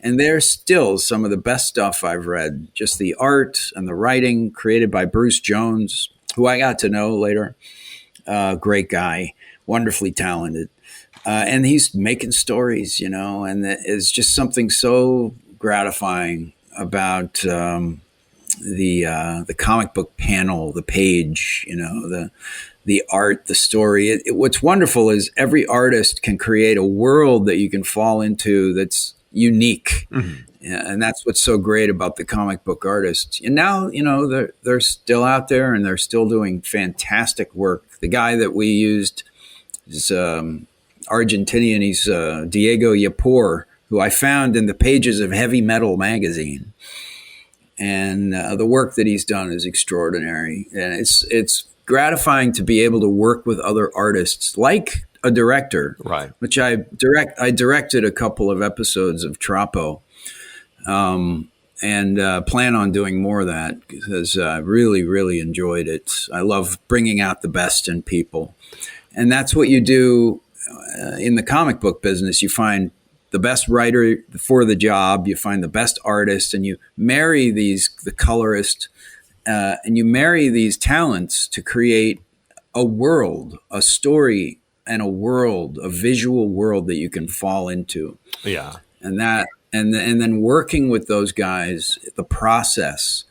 And they're still some of the best stuff I've read. Just the art and the writing created by Bruce Jones, who I got to know later. Great guy, wonderfully talented. And he's making stories, and it's just something so gratifying about the comic book panel, the page, the art, the story. What's wonderful is every artist can create a world that you can fall into that's unique. And that's what's so great about the comic book artists. And now, they're still out there and they're still doing fantastic work. The guy that we used is Argentinian. He's Diego Yapor, who I found in the pages of Heavy Metal magazine. And the work that he's done is extraordinary. And it's gratifying to be able to work with other artists like a director, right? Which I directed a couple of episodes of Troppo, and plan on doing more of that because I really, really enjoyed it. I love bringing out the best in people, and that's what you do in the comic book business. You find the best writer for the job, you find the best artist, and you marry the colorist, and you marry these talents to create a world, a story, and a visual world that you can fall into. Yeah. And then working with those guys, the process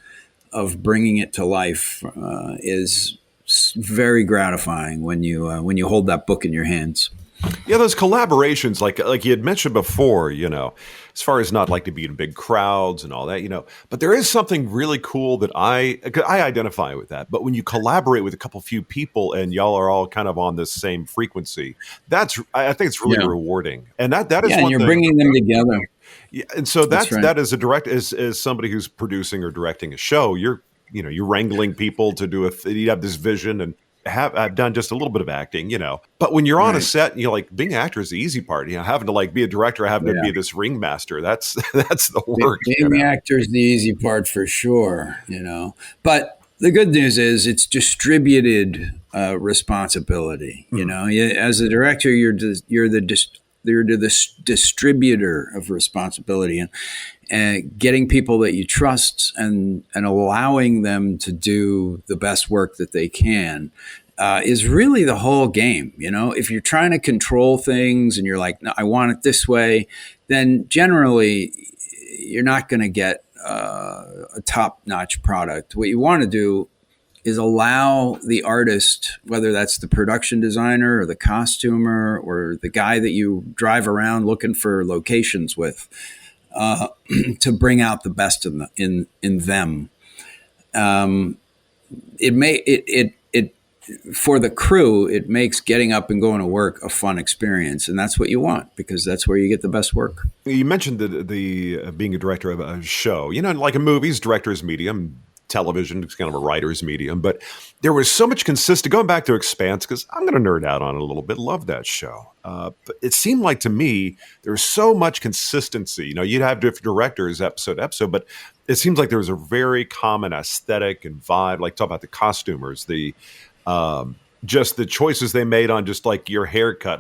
of bringing it to life is very gratifying when you hold that book in your hands. Yeah, those collaborations, like you had mentioned before, as far as not like to be in big crowds and all that, but there is something really cool that I identify with that. But when you collaborate with a couple few people and y'all are all kind of on the same frequency, I think it's really rewarding. And that is and you're bringing them together. Yeah, and so That's right. that is as somebody who's producing or directing a show, you're wrangling people to do you have this vision, and I've done just a little bit of acting, but when you're on a set, like being an actor is the easy part, having to like be a director, having to be this ringmaster. That's the work. Being the actor is the easy part for sure, but the good news is it's distributed responsibility. As a director, you're the distributor of responsibility, and getting people that you trust and allowing them to do the best work that they can is really the whole game. If you're trying to control things and you're like, no, I want it this way, then generally you're not going to get a top-notch product. What you want to do is allow the artist, whether that's the production designer or the costumer or the guy that you drive around looking for locations with, to bring out the best in them. For the crew, it makes getting up and going to work a fun experience, and that's what you want because that's where you get the best work. You mentioned the being a director of a show, like a movie's director's medium. Television is kind of a writer's medium, but there was so much going back to Expanse, because I'm going to nerd out on it a little bit. Love that show. But it seemed like to me, there was so much consistency. You'd have different directors episode to episode, but it seems like there was a very common aesthetic and vibe, like talk about the costumers, just the choices they made on just like your haircut.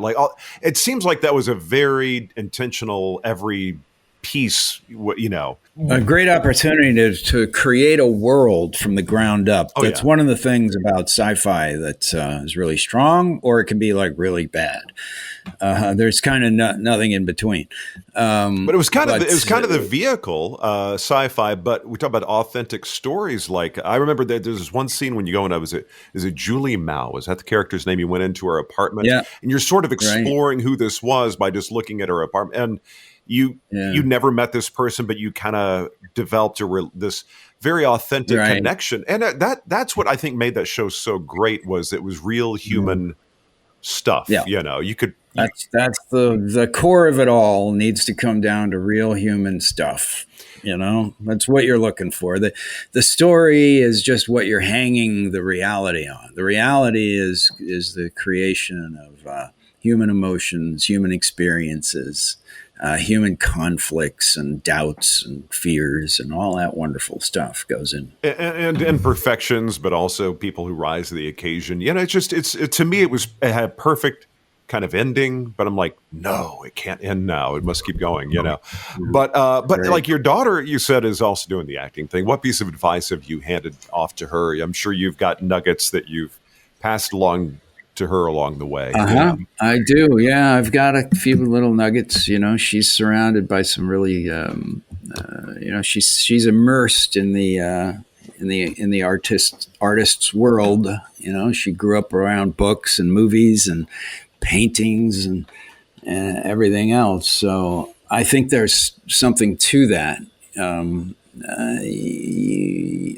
It seems like that was a very intentional, every piece, A great opportunity to create a world from the ground up. That's one of the things about sci-fi that is really strong, or it can be like really bad. There's kind of nothing in between. But it was kind of the vehicle, sci-fi. But we talk about authentic stories. Like I remember that there's this one scene when you go in. Is it Julie Mao? Was that the character's name? You went into her apartment, and you're sort of exploring who this was by just looking at her apartment. And you never met this person, but you kind of developed this very authentic connection. And that's what I think made that show so great, was it was real human stuff. Yeah. You could. That's the core of it all needs to come down to real human stuff. That's what you're looking for. The story is just what you're hanging the reality on. The reality is the creation of human emotions, human experiences, human conflicts and doubts and fears and all that wonderful stuff goes in. And imperfections, but also people who rise to the occasion. To me, it had a perfect kind of ending, but I'm like, no, it can't end now. It must keep going, But like your daughter, you said, is also doing the acting thing. What piece of advice have you handed off to her? I'm sure you've got nuggets that you've passed along to her along the way. I do. Yeah. I've got a few little nuggets. She's surrounded by some really, she's immersed in the artist's world. She grew up around books and movies and paintings and everything else. So I think there's something to that.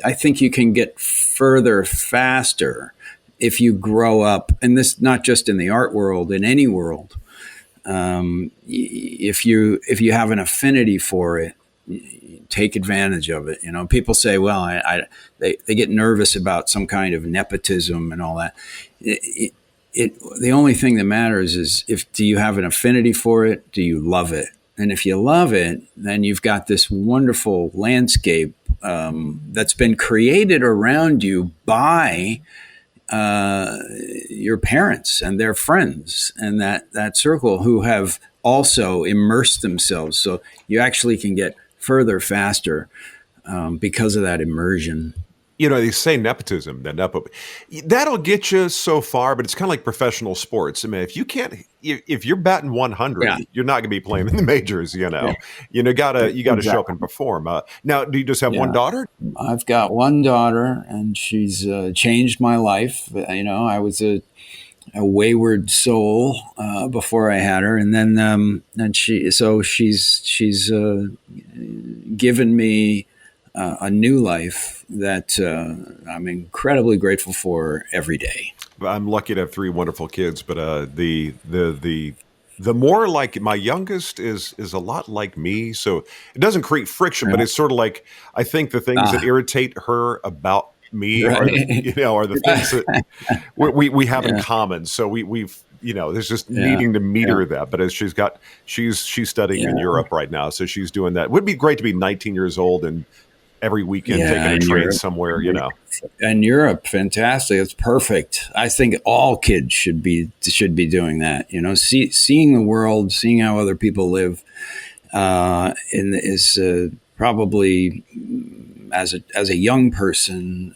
I think you can get further faster if you grow up, and this not just in the art world, in any world. If you have an affinity for it, take advantage of it. People say, well, they get nervous about some kind of nepotism and all that. The only thing that matters is do you have an affinity for it? Do you love it? And if you love it, then you've got this wonderful landscape that's been created around you by your parents and their friends and that circle who have also immersed themselves. So you actually can get further faster because of that immersion. They say nepotism, that'll get you so far, but it's kind of like professional sports. I mean, if you're batting 100, you're not going to be playing in the majors, You gotta show up and perform. Now, do you just have one daughter? I've got one daughter, and she's changed my life. I was a wayward soul before I had her, and then she's given me a new life that I'm incredibly grateful for every day. I'm lucky to have three wonderful kids, but the more like my youngest is a lot like me, so it doesn't create friction, but it's sort of like I think the things that irritate her about me are the things that we have in common. So we've there's just needing to meter that. But as she's studying in Europe right now, so she's doing that. It would be great to be 19 years old and every weekend taking a train Europe, somewhere, And Europe, fantastic. It's perfect. I think all kids should be doing that. Seeing the world, seeing how other people live, is probably as a young person,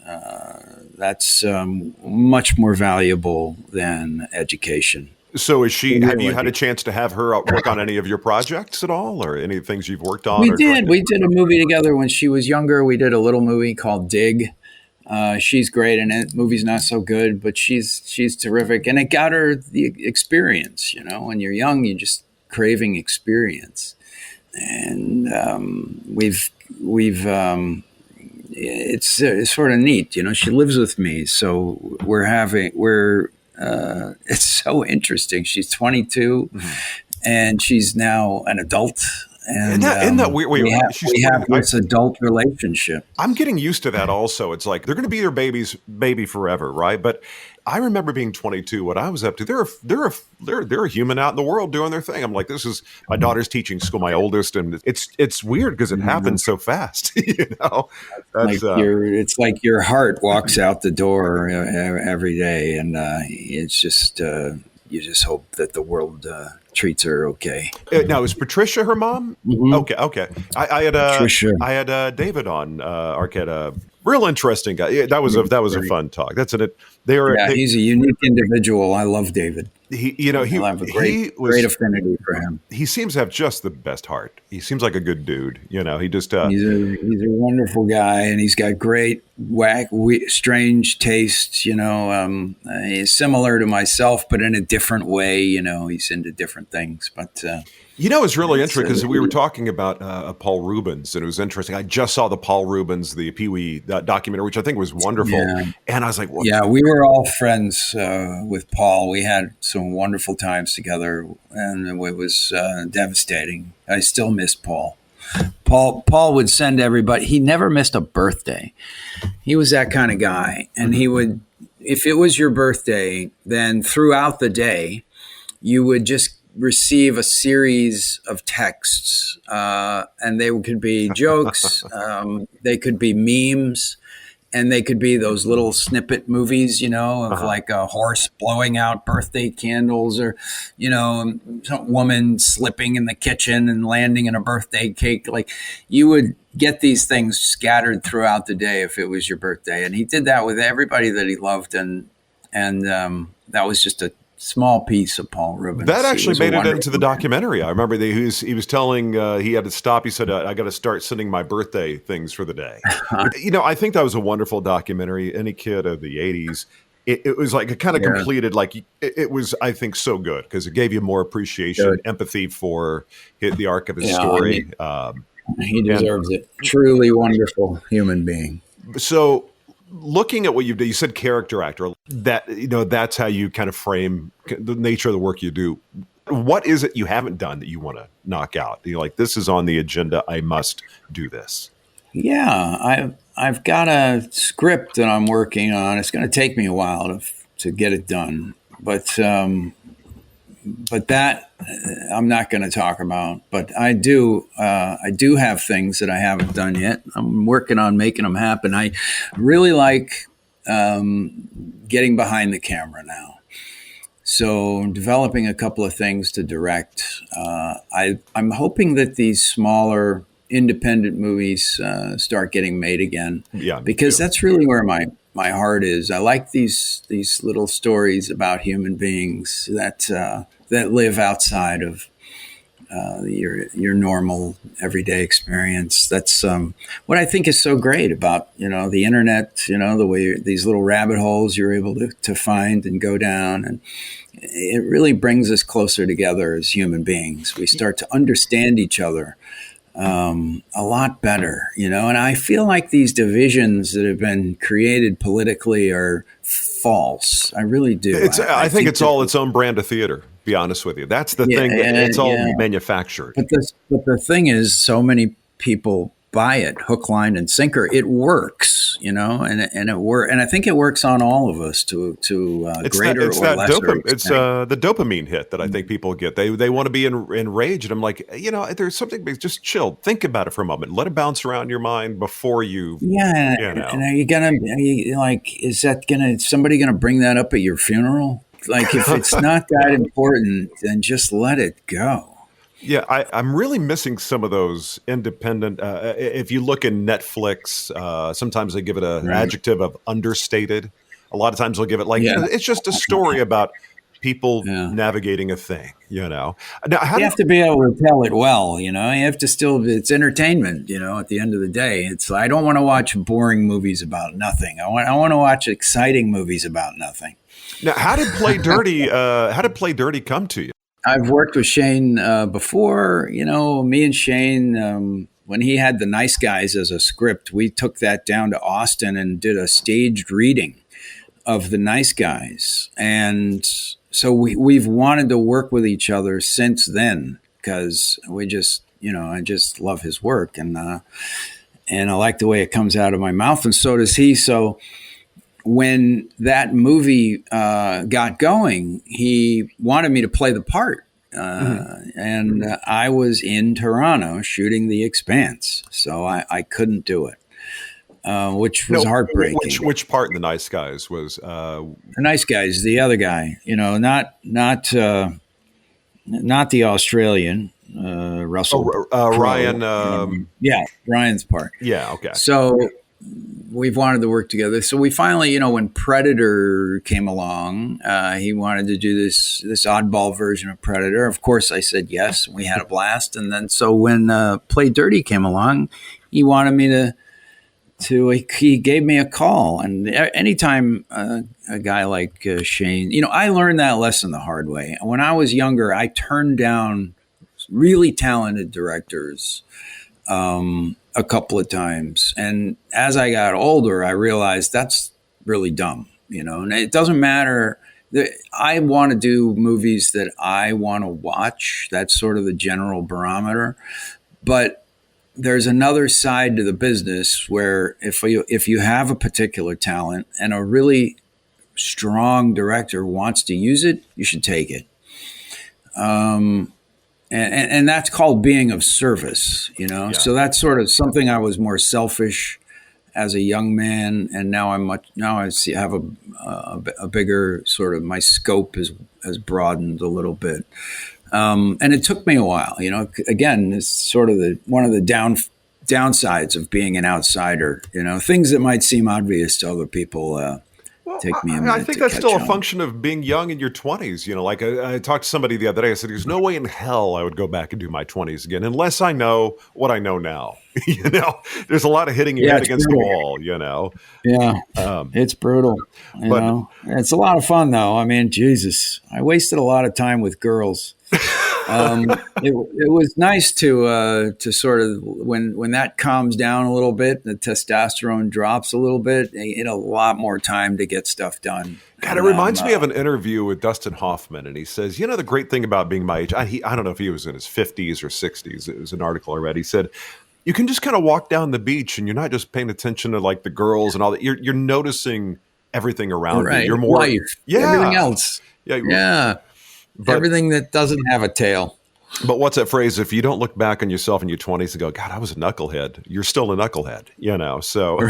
that's much more valuable than education. So have you had a chance to have her work on any of your projects at all, or any things you've worked on? We did a movie together when she was younger. We did a little movie called Dig. She's great in it. Movie's not so good, but she's terrific. And it got her the experience, when you're young, you're just craving experience. And it's sort of neat, she lives with me. So it's so interesting. She's 22 and she's now an adult. And isn't that weird? We have this adult relationship. I'm getting used to that also. It's like they're going to be their baby forever, right? But I remember being 22, what I was up to. They're a human out in the world doing their thing. I'm like, this is my daughter's teaching school, my oldest, and it's weird because it happens so fast. It's like your heart walks out the door every day, and it's just you just hope that the world treats her okay. Now, is Patricia her mom? Mm-hmm. Okay. I had David on Arquette. Real interesting guy. Yeah, that was a fun talk. That's it. He's a unique individual. I love David. He have a great affinity for him. He seems to have just the best heart. He seems like a good dude. He just he's a wonderful guy, and he's got great strange tastes. He's similar to myself, but in a different way. He's into different things, but. It's really interesting because we were talking about Paul Reubens, and it was interesting. I just saw the Paul Reubens, the Pee Wee documentary, which I think was wonderful. Yeah. And I was like, well, yeah, we were all friends with Paul. We had some wonderful times together, and it was devastating. I still miss Paul. Paul would send everybody. He never missed a birthday. He was that kind of guy. And he would, if it was your birthday, then throughout the day, you would just receive a series of texts, and they could be jokes, they could be memes, and they could be those little snippet movies, of like a horse blowing out birthday candles, or, some woman slipping in the kitchen and landing in a birthday cake. Like, you would get these things scattered throughout the day if it was your birthday. And he did that with everybody that he loved. And that was just a small piece of Paul Reubens. That actually made it into the documentary. I remember he was telling he had to stop. He said, I got to start sending my birthday things for the day. I think that was a wonderful documentary. Any kid of the 80s, it was like it kind of completed, like it was, I think, so good because it gave you more appreciation, empathy for the arc of his story. He deserves it. Truly wonderful human being. So, looking at what you did, you said character actor. That's how you kind of frame the nature of the work you do. What is it you haven't done that you want to knock out? You're like, this is on the agenda. I must do this. Yeah, I've got a script that I'm working on. It's going to take me a while to get it done, but that I'm not going to talk about. But I do have things that I haven't done yet. I'm working on making them happen. I really like getting behind the camera now. So developing a couple of things to direct. I'm hoping that these smaller independent movies start getting made again. Yeah, because that's really where my heart is. I like these little stories about human beings that live outside of your normal everyday experience. That's what I think is so great about the internet. The way these little rabbit holes you're able to find and go down, and it really brings us closer together as human beings. We start to understand each other a lot better, and I feel like these divisions that have been created politically are false. I really do. I think it's all its own brand of theater. Be honest with you, that's the thing. It's all manufactured. But the thing is, so many people buy it hook, line, and sinker. It works, and I think it works on all of us to greater or lesser extent. It's the dopamine hit that I think people get. They want to be enraged, and I'm like, there's something. Just chill, think about it for a moment, let it bounce around your mind before you. Yeah, and is somebody gonna bring that up at your funeral? Like, if it's not that important, then just let it go. Yeah, I'm really missing some of those independent. If you look in Netflix, sometimes they give it an adjective of understated. A lot of times they'll give it it's just a story about people navigating a thing. Now, you have to be able to tell it well. You have to still. It's entertainment. At the end of the day, I don't want to watch boring movies about nothing. I want to watch exciting movies about nothing. Now, how did Play Dirty? Come to you? I've worked with Shane before. Me and Shane, when he had The Nice Guys as a script, we took that down to Austin and did a staged reading of The Nice Guys. And so we've wanted to work with each other since then, because we just, I just love his work, and I like the way it comes out of my mouth, and so does he. So when that movie got going, he wanted me to play the part. And I was in Toronto shooting The Expanse, so I couldn't do it, which was heartbreaking. Which part in The Nice Guys was? The Nice Guys, the other guy, not the Australian, Russell. Ryan. Ryan's part. Yeah, okay. So we've wanted to work together. So we finally, when Predator came along, he wanted to do this oddball version of Predator. Of course, I said yes. We had a blast. And then so when Play Dirty came along, he wanted me he gave me a call. And anytime a guy like Shane, I learned that lesson the hard way. When I was younger, I turned down really talented directors a couple of times. And as I got older, I realized that's really dumb, and it doesn't matter. I want to do movies that I want to watch. That's sort of the general barometer. But there's another side to the business where if you have a particular talent and a really strong director wants to use it, you should take it. And that's called being of service, Yeah. So that's sort of something I was more selfish as a young man, and now I have a bigger sort of, my scope has broadened a little bit, and it took me a while, Again, it's sort of one of the downsides of being an outsider, things that might seem obvious to other people. Take me a minute. I think that's still a function of being young in your 20s. Like I talked to somebody the other day. I said, "There's no way in hell I would go back and do my 20s again unless I know what I know now." There's a lot of hitting your head against the wall. Yeah, it's brutal. It's a lot of fun though. I mean, Jesus, I wasted a lot of time with girls. It was nice to sort of when that calms down a little bit, the testosterone drops a little bit, you get a lot more time to get stuff done. God, it reminds me of an interview with Dustin Hoffman, and he says, the great thing about being my age, I don't know if he was in his 50s or 60s. It was an article I read. He said, you can just kind of walk down the beach, and you're not just paying attention to like the girls and all that. You're noticing everything around you. You're more life, everything else. Yeah. But everything that doesn't have a tail. But what's that phrase? If you don't look back on yourself in your 20s and go, God, I was a knucklehead, you're still a knucklehead, so.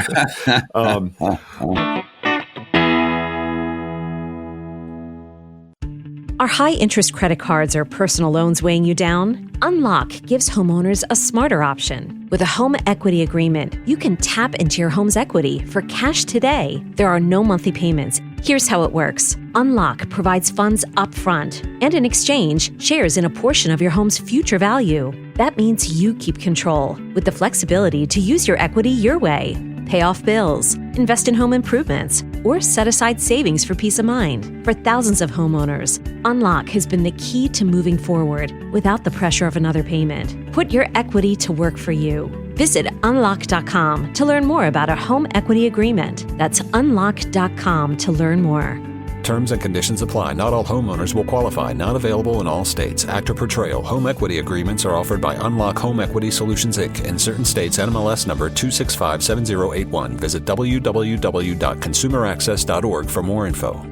Are high-interest credit cards or personal loans weighing you down? Unlock gives homeowners a smarter option. With a home equity agreement, you can tap into your home's equity for cash today. There are no monthly payments. Here's how it works. Unlock provides funds upfront and in exchange shares in a portion of your home's future value. That means you keep control with the flexibility to use your equity your way. Pay off bills, invest in home improvements, or set aside savings for peace of mind. For thousands of homeowners, Unlock has been the key to moving forward without the pressure of another payment. Put your equity to work for you. Visit unlock.com to learn more about a home equity agreement. That's unlock.com to learn more. Terms and conditions apply. Not all homeowners will qualify. Not available in all states. Actor Portrayal. Home equity agreements are offered by Unlock Home Equity Solutions, Inc. In certain states, NMLS number 2657081. Visit www.consumeraccess.org for more info.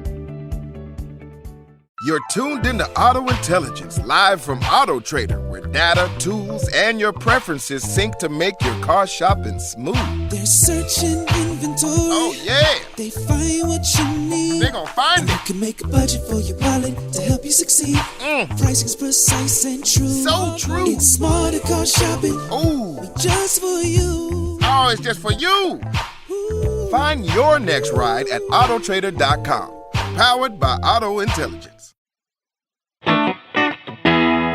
You're tuned into Auto Intelligence, live from Auto Trader, where data, tools, and your preferences sync to make your car shopping smooth. They're searching inventory. Oh, yeah. They find what you need. They're gonna find it. You can make a budget for your wallet to help you succeed. Pricing's precise and true. So true. It's smarter car shopping. Ooh. Just for you. Oh, it's just for you. Ooh. Find your next ride at autotrader.com. Powered by Auto Intelligence.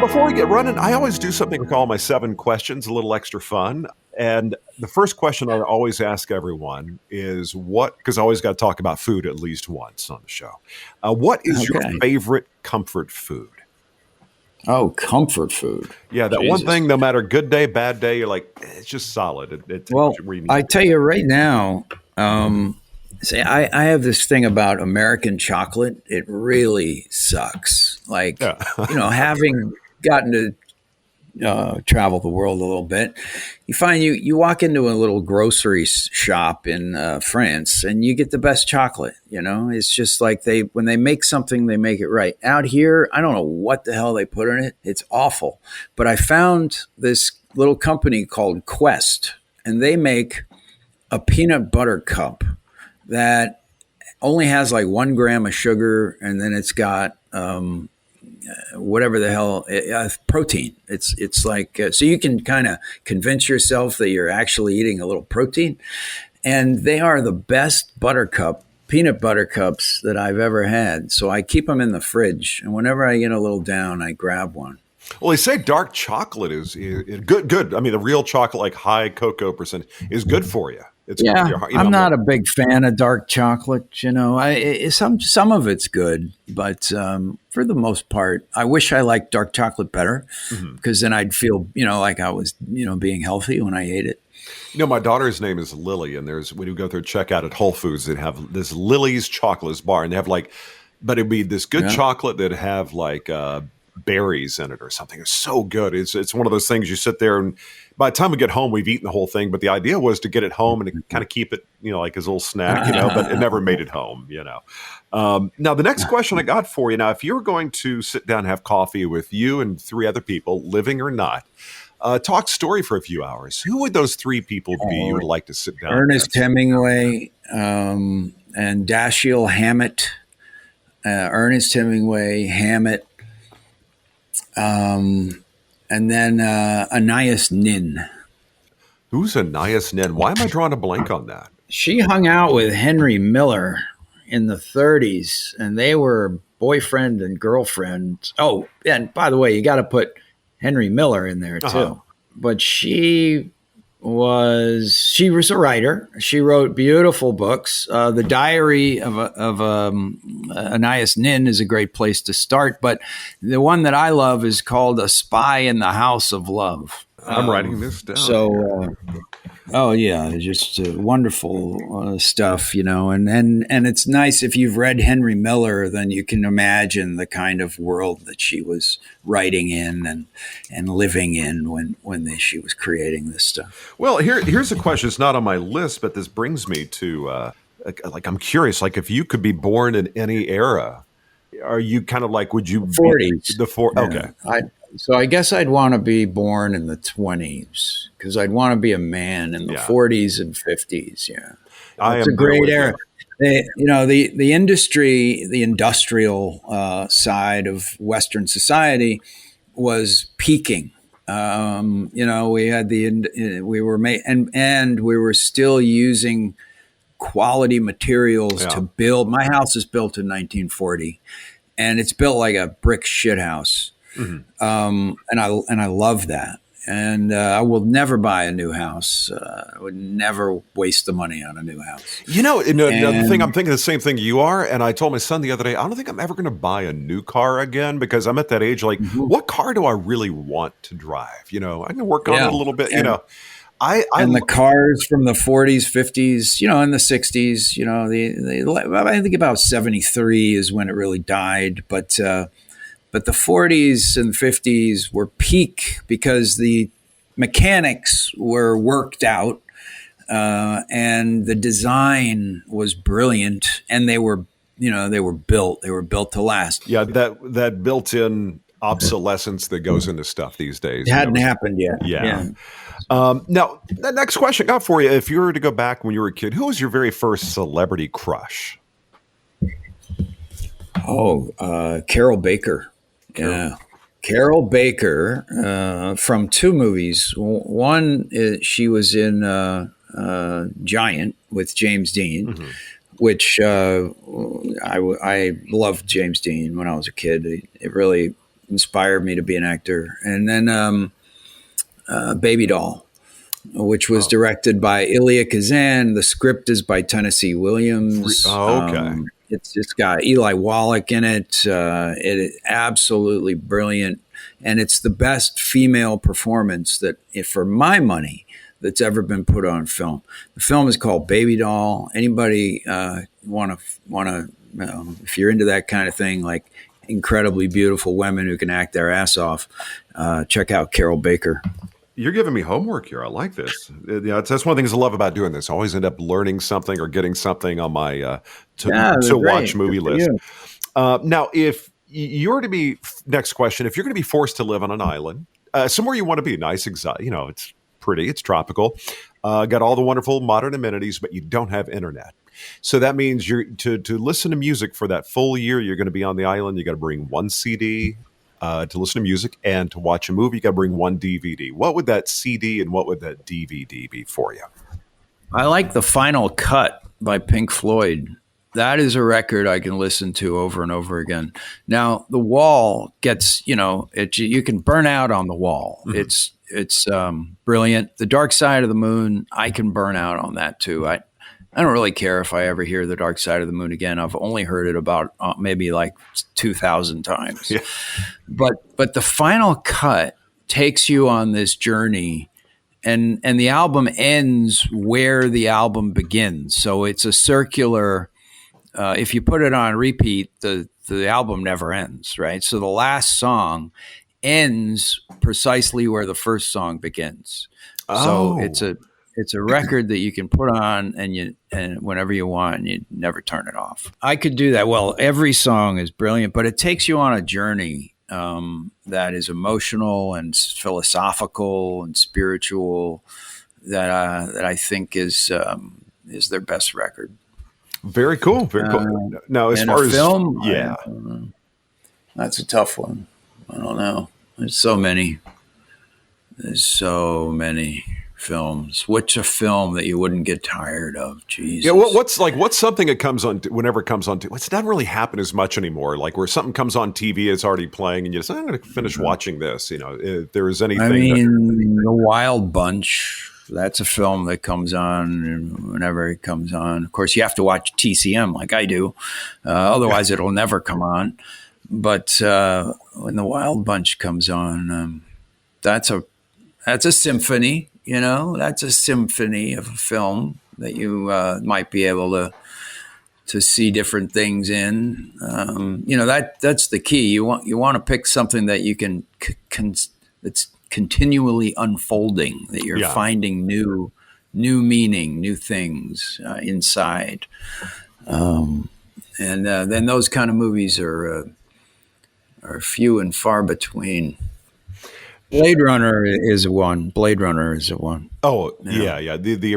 Before we get running, I always do something we call my 7 questions, a little extra fun. And the first question I always ask everyone is because I always got to talk about food at least once on the show. What is your favorite comfort food? Oh, comfort food. Yeah, that one thing, no matter good day, bad day, you're like, it's just solid. Well, I tell you right now, see, I have this thing about American chocolate. It really sucks. Like, having gotten to travel the world a little bit, you find you walk into a little grocery shop in France and you get the best chocolate. It's just like when they make something, they make it right. Out here, I don't know what the hell they put in it. It's awful. But I found this little company called Quest, and they make a peanut butter cup that only has like 1 gram of sugar, and then it's got whatever the hell protein. It's like so you can kind of convince yourself that you're actually eating a little protein. And they are the best peanut butter cups that I've ever had. So I keep them in the fridge, and whenever I get a little down, I grab one. Well, they say dark chocolate is good. I mean, the real chocolate, like high cocoa percent, is good for you. It's good for your heart. I'm not a big fan of dark chocolate. Some of it's good, but for the most part, I wish I liked dark chocolate better, because then I'd feel, like I was, being healthy when I ate it. My daughter's name is Lily, and when you go through checkout at Whole Foods, they have this Lily's Chocolate bar, and they have but it'd be this good chocolate that'd have berries in it or something. It's so good. It's one of those things you sit there, and by the time we get home, we've eaten the whole thing. But the idea was to get it home and to kind of keep it, like as a little snack, but it never made it home, Now, the next question I got for you, now, if you were going to sit down and have coffee with you and 3 other people, living or not, talk story for a few hours, who would those 3 people be you would like to sit down Ernest Hemingway and Dashiell Hammett. Ernest Hemingway, Hammett, and then Anais Nin. Who's Anais Nin? Why am I drawing a blank on that? She hung out with Henry Miller in the 30s, and they were boyfriend and girlfriend. Oh, and by the way, you got to put Henry Miller in there too. But she was a writer. She wrote beautiful books. The Diary of Anais Nin is a great place to start. But the one that I love is called A Spy in the House of Love. I'm writing this down. So, just wonderful stuff, and it's nice if you've read Henry Miller, then you can imagine the kind of world that she was writing in and living in when she was creating this stuff. Well, here's a question. It's not on my list, but this brings me to, I'm curious, if you could be born in any era, are you kind of would you 40s? Okay. So I guess I'd want to be born in the 20s, because I'd want to be a man in the 40s and 50s. Yeah, it's a great era. The industry, the industrial side of Western society was peaking. We had we were still using quality materials to build. My house is built in 1940, and it's built like a brick shit house. And I love that. And I will never buy a new house. I would never waste the money on a new house. The thing, I'm thinking the same thing you are. And I told my son the other day, I don't think I'm ever going to buy a new car again, because I'm at that age, like, what car do I really want to drive? I can work on it a little bit, And the cars from the 40s, 50s, and the 60s, I think about 73 is when it really died. But the 40s and 50s were peak because the mechanics were worked out, and the design was brilliant, and they were built to last. Yeah, that built-in obsolescence that goes into stuff these days. It hadn't happened yet. Yeah. Now, the next question I got for you, if you were to go back when you were a kid, who was your very first celebrity crush? Carol Baker. Yeah. Carol Baker, from two movies. One, she was in Giant with James Dean, which I loved James Dean when I was a kid. It really inspired me to be an actor. And then Baby Doll, which was directed by Elia Kazan. The script is by Tennessee Williams. Okay. It's got Eli Wallach in it. It is absolutely brilliant. And it's the best female performance that, for my money, that's ever been put on film. The film is called Baby Doll. Anybody want to, if you're into that kind of thing, like incredibly beautiful women who can act their ass off, check out Carol Baker. You're giving me homework here. I like this. That's one of the things I love about doing this. I always end up learning something or getting something on my to watch movie list. Now, if you were to be, next question, if you're going to be forced to live on an island, somewhere you want to be, nice, exotic, it's pretty, it's tropical, got all the wonderful modern amenities, but you don't have internet. So that means you're to listen to music for that full year, you're going to be on the island. You got to bring one CD. To listen to music, and to watch a movie, you got to bring one DVD. What would that CD and what would that DVD be for you? I like The Final Cut by Pink Floyd. That is a record I can listen to over and over again. Now, The Wall gets, you can burn out on The Wall. It's brilliant. The Dark Side of the Moon, I can burn out on that too. I don't really care if I ever hear The Dark Side of the Moon again. I've only heard it about maybe like 2,000 times. Yeah. But The Final Cut takes you on this journey, and the album ends where the album begins. So it's a circular. If you put it on repeat, the album never ends, right? So the last song ends precisely where the first song begins. So it's a record that you can put on and whenever you want, and you never turn it off. I could do that. Well, every song is brilliant, but it takes you on a journey that is emotional and philosophical and spiritual that I think is their best record. Very cool. Very cool. Now, as far as film, that's a tough one. I don't know. There's so many films. What's a film that you wouldn't get tired of? Jesus. Yeah, what's something that comes on whenever it comes on? It's not really happen as much anymore. Like where something comes on TV, it's already playing, and you just I'm going to finish watching this. If there is anything. The Wild Bunch. That's a film that comes on whenever it comes on. Of course, you have to watch TCM like I do, otherwise it'll never come on. But when The Wild Bunch comes on, that's a symphony. That's a symphony of a film that you might be able to see different things in. That's the key. You want to pick something that you can that's continually unfolding, that you're finding new meaning, new things inside. And then those kind of movies are few and far between. Blade Runner is a one. Oh, yeah. The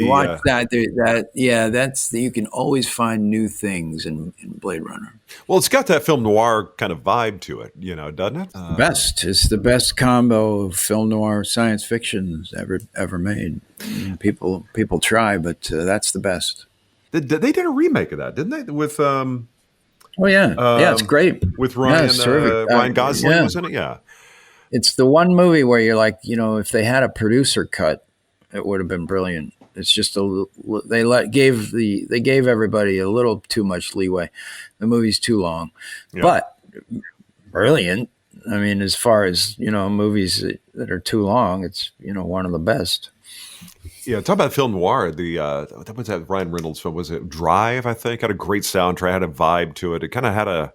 watch that. That's you can always find new things in Blade Runner. Well, it's got that film noir kind of vibe to it, doesn't it? It's the best combo of film noir science fiction ever made. People try, but that's the best. They did a remake of that, didn't they? With Oh yeah, yeah, it's great with Ryan. it's terrific. Ryan Gosling was in it. Yeah, it's the one movie where you're like, if they had a producer cut, it would have been brilliant. It's just they gave everybody a little too much leeway. The movie's too long, but brilliant. I mean, as far as movies that are too long, it's one of the best. Yeah, talk about film noir. What was that Ryan Reynolds film? Was it Drive? I think had a great soundtrack, had a vibe to it. It kind of had a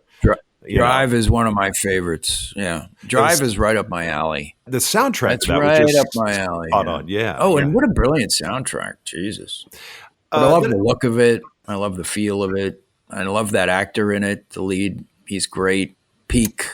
Drive is one of my favorites. Yeah, Drive is right up my alley. The soundtrack That's that right was just up my alley. spot on. Yeah. Oh, and what a brilliant soundtrack! Jesus, but I love the look of it. I love the feel of it. I love that actor in it. The lead, he's great. Peak.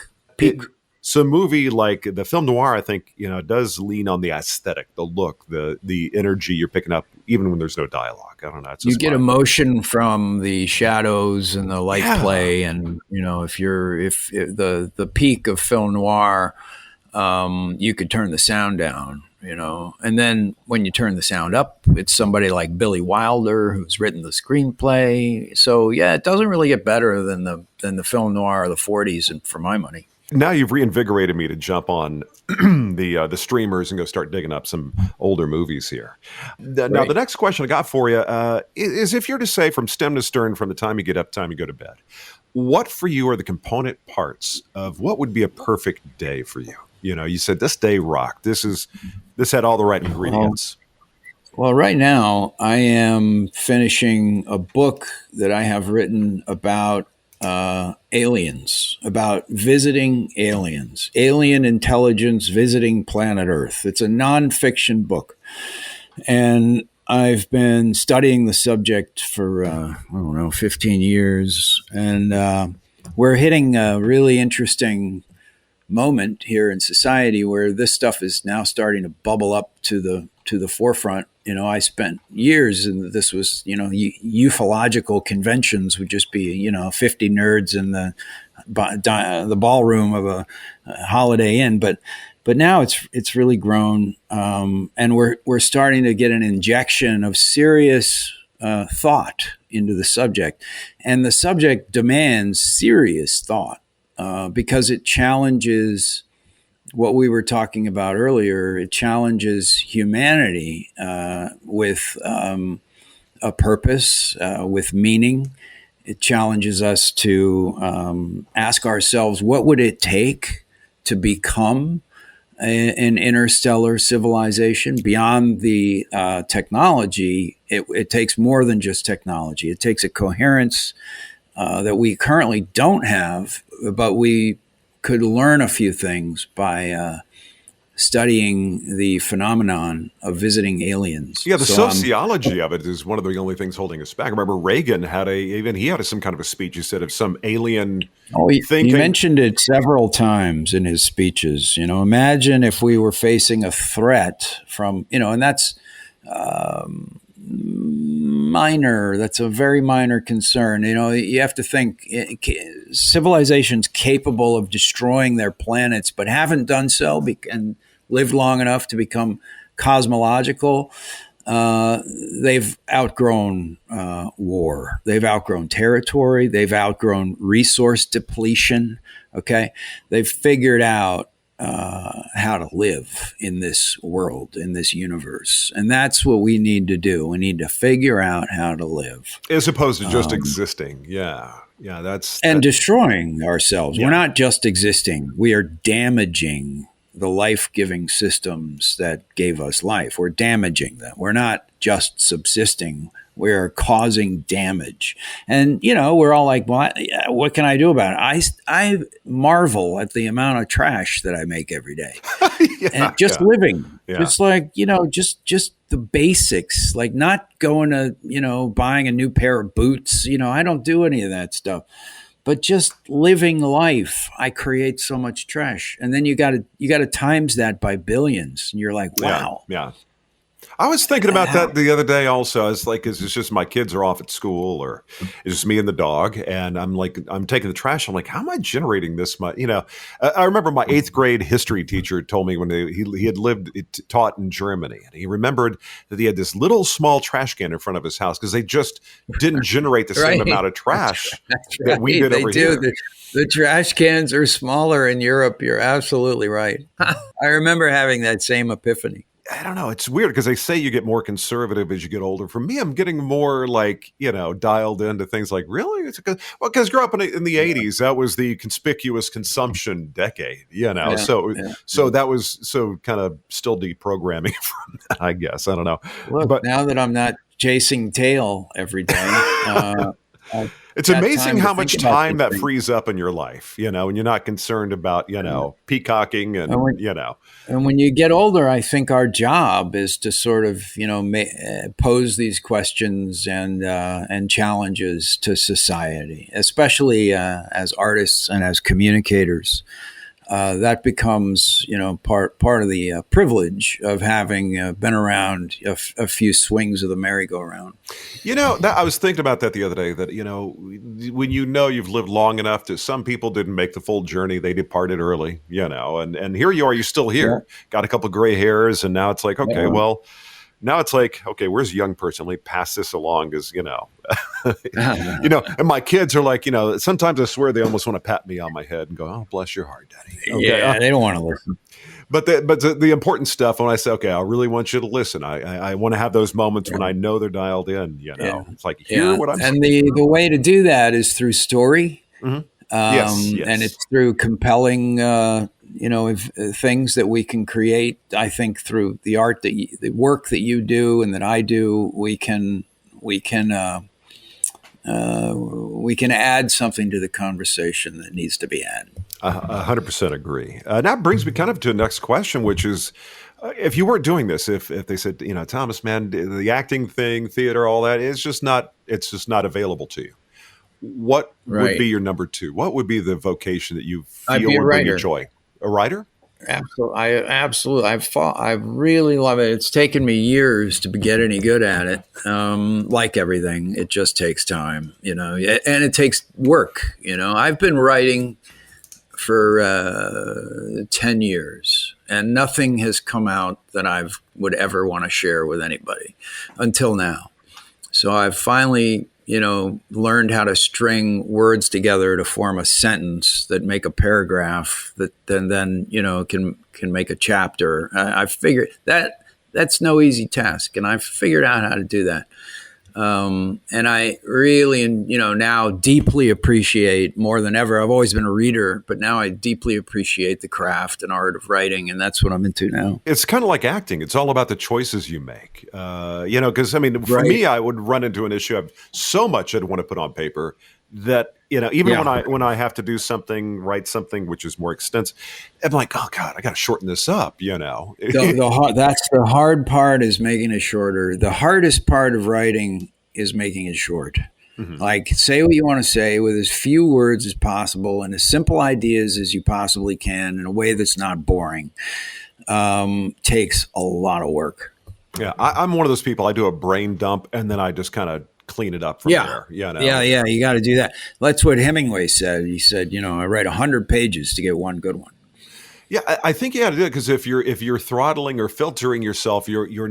So a movie like the film noir, I think, does lean on the aesthetic, the look, the energy you're picking up, even when there's no dialogue. I don't know. You get emotion from the shadows and the light play, and if the peak of film noir, you could turn the sound down, and then when you turn the sound up, it's somebody like Billy Wilder who's written the screenplay. So yeah, it doesn't really get better than the film noir of the 40s, and for my money. Now you've reinvigorated me to jump on the streamers and go start digging up some older movies here. Now, the next question I got for you is if you're to say from stem to stern, from the time you get up to the time you go to bed, what for you are the component parts of what would be a perfect day for you? You said this day rocked. This had all the right ingredients. Well, right now I am finishing a book that I have written about aliens, about visiting aliens, alien intelligence visiting planet Earth. It's a nonfiction book. And I've been studying the subject for, 15 years. And we're hitting a really interesting moment here in society where this stuff is now starting to bubble up to the forefront. I spent years, and this was, ufological conventions would just be, 50 nerds in the ballroom of a Holiday Inn. But now it's really grown, and we're starting to get an injection of serious thought into the subject, and the subject demands serious thought because it challenges what we were talking about earlier. It challenges humanity with a purpose, with meaning. It challenges us to ask ourselves, what would it take to become an interstellar civilization? Beyond the technology, it takes more than just technology. It takes a coherence that we currently don't have, but we could learn a few things by studying the phenomenon of visiting aliens. Yeah, the sociology of it is one of the only things holding us back. I remember Reagan had some kind of a speech. He said of some alien thinking. He mentioned it several times in his speeches. Imagine if we were facing a threat from, and that's minor. That's a very minor concern. You have to think civilizations capable of destroying their planets, but haven't done so and lived long enough to become cosmological. They've outgrown war. They've outgrown territory. They've outgrown resource depletion. Okay. They've figured out how to live in this world, in this universe. And that's what we need to do. We need to figure out how to live. As opposed to just existing. Yeah. Yeah. And destroying ourselves. Yeah. We're not just existing. We are damaging the life-giving systems that gave us life. We're damaging them. We're not just subsisting. We're causing damage. And, we're all like, well, what can I do about it? I marvel at the amount of trash that I make every day. And just living. Yeah. Just like, just the basics, like not going to, buying a new pair of boots. I don't do any of that stuff. But just living life, I create so much trash. And then you got to times that by billions. And you're like, wow. Yeah. I was thinking about that the other day also. I was like, is it's just my kids are off at school, or it's just me and the dog, and I'm taking the trash. I'm like, how am I generating this much? I remember my 8th grade history teacher told me when he had taught in Germany, and he remembered that he had this little small trash can in front of his house because they just didn't generate the same amount of trash that we did over here. The trash cans are smaller in Europe. You're absolutely right. I remember having that same epiphany. I don't know. It's weird because they say you get more conservative as you get older. For me, I'm getting more dialed into things like, really? Because growing up in the 80s, that was the conspicuous consumption decade, So that was kind of still deprogramming from that, I guess. I don't know. Look, but now that I'm not chasing tail every day, it's amazing how much time that frees up in your life, and you're not concerned about, peacocking and And when you get older, I think our job is to sort of, pose these questions and challenges to society, especially as artists and as communicators. That becomes, part of the privilege of having been around a few swings of the merry-go-round. I was thinking about that the other day, that, when you've lived long enough some people didn't make the full journey. They departed early, and here you are, you're still here, got a couple of gray hairs. And now it's like, okay, well, now it's like, okay, where's the young person? Let me pass this along as, and my kids are like, sometimes I swear they almost want to pat me on my head and go, oh, bless your heart, Daddy. Okay. Yeah, they don't want to listen. But the important stuff, when I say, okay, I really want you to listen, I want to have those moments when I know they're dialed in, It's like, hear what I'm saying. And the way to do that is through story. Mm-hmm. Yes. And it's through compelling, things that we can create. I think through the art the work that you do and that I do, we can add something to the conversation that needs to be added. 100% agree. That brings me kind of to the next question, which is, if you weren't doing this, if they said, Thomas, man, the acting thing, theater, all that, it's just not available to you. What would be your number 2? What would be the vocation that you feel would bring you joy? A writer? Absolutely. I really love it. It's taken me years to get any good at it. Like everything, it just takes time, and it takes work. I've been writing for 10 years, and nothing has come out that I would ever want to share with anybody until now. So I've finally, learned how to string words together to form a sentence that make a paragraph that then can make a chapter. I figured that's no easy task, and I've figured out how to do that. And I really, now deeply appreciate more than ever. I've always been a reader, but now I deeply appreciate the craft and art of writing, and that's what I'm into now. It's kind of like acting. It's all about the choices you make. Because for me, I would run into an issue of so much I'd want to put on paper that, even when I have to do something, write something which is more extensive, I'm like, oh God, I got to shorten this up, That's the hard part, is making it shorter. The hardest part of writing is making it short. Mm-hmm. Like, say what you want to say with as few words as possible and as simple ideas as you possibly can in a way that's not boring. Takes a lot of work. Yeah, I'm one of those people. I do a brain dump and then I just kind of clean it up from there. Yeah, you got to do that. That's what Hemingway said. He said, I write 100 pages to get one good one. Yeah, I think you got to do it, because if you're throttling or filtering yourself, you're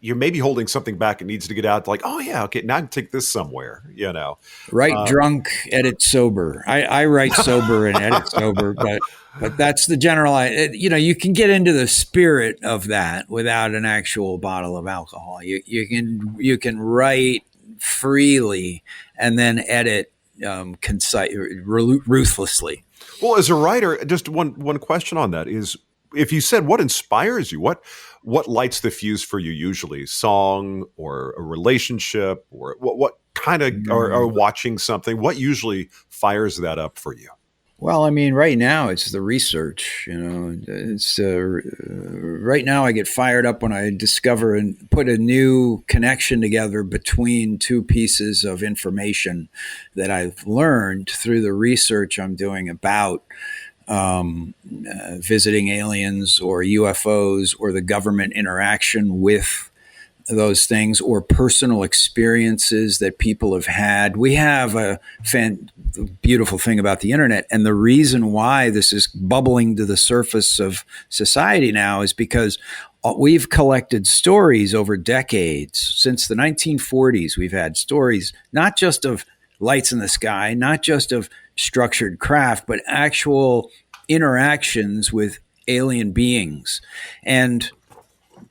maybe holding something back. It needs to get out. Like, oh yeah, okay, now I can take this somewhere. Write drunk, edit sober. I write sober and edit sober, but that's the general. You can get into the spirit of that without an actual bottle of alcohol. You can write freely and then edit ruthlessly. Well, as a writer, just one question on that is, if you said what inspires you, what lights the fuse for you usually? Song or a relationship, or what kind of, or watching something? What usually fires that up for you? Well, right now it's the research. It's right now I get fired up when I discover and put a new connection together between two pieces of information that I've learned through the research I'm doing about visiting aliens or UFOs or the government interaction with those things or personal experiences that people have had. We have a beautiful thing about the internet, and the reason why this is bubbling to the surface of society now is because we've collected stories over decades. Since the 1940s, we've had stories not just of lights in the sky, not just of structured craft, but actual interactions with alien beings. And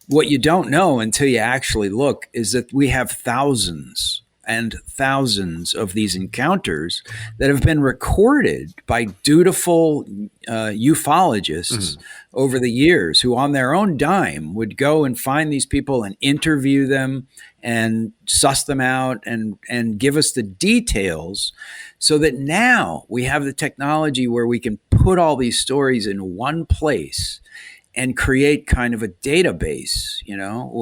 what you don't know until you actually look is that we have thousands and thousands of these encounters that have been recorded by dutiful ufologists over the years, who on their own dime would go and find these people and interview them and suss them out and give us the details, so that now we have the technology where we can put all these stories in one place and create kind of a database.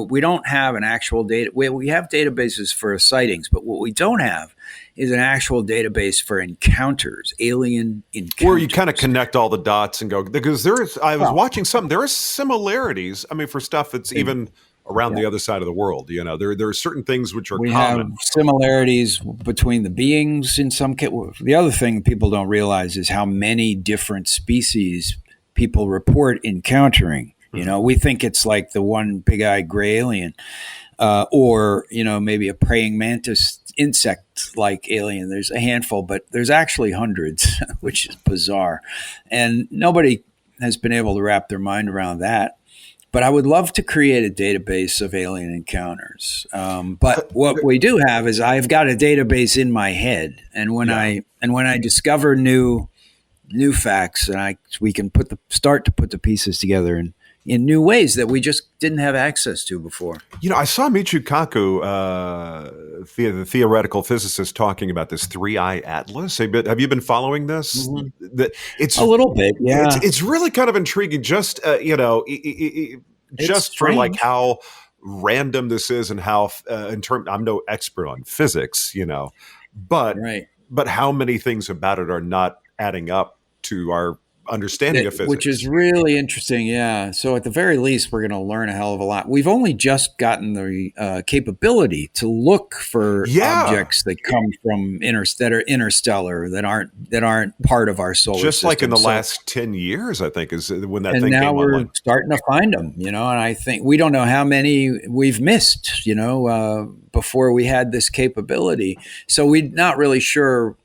We don't have an actual data. We have databases for sightings, but what we don't have is an actual database for encounters, alien encounters. Where you kind of connect all the dots and go, because I was watching something, there are similarities. I mean, for stuff that's even around the other side of the world, there are certain things which are common. We have similarities between the beings in some cases. The other thing people don't realize is how many different species people report encountering. We think it's like the one big-eyed gray alien, or maybe a praying mantis insect-like alien. There's a handful, but there's actually hundreds, which is bizarre, and nobody has been able to wrap their mind around that. But I would love to create a database of alien encounters. But what we do have is I've got a database in my head, and when I discover new facts, and we can start to put the pieces together in new ways that we just didn't have access to before. I saw Michio Kaku, the theoretical physicist, talking about this 3-eye atlas. Have you been following this? It's a little bit, yeah. It's really kind of intriguing. Just just for like how random this is, and how I'm no expert on physics, but how many things about it are not adding up to our understanding of physics. Which is really interesting, yeah. So at the very least, we're going to learn a hell of a lot. We've only just gotten the capability to look for objects that come from interstellar that aren't part of our solar system. Just like in the last 10 years, I think, is when that thing came now we're online. starting to find them, and I think we don't know how many we've missed, before we had this capability. So we're not really sure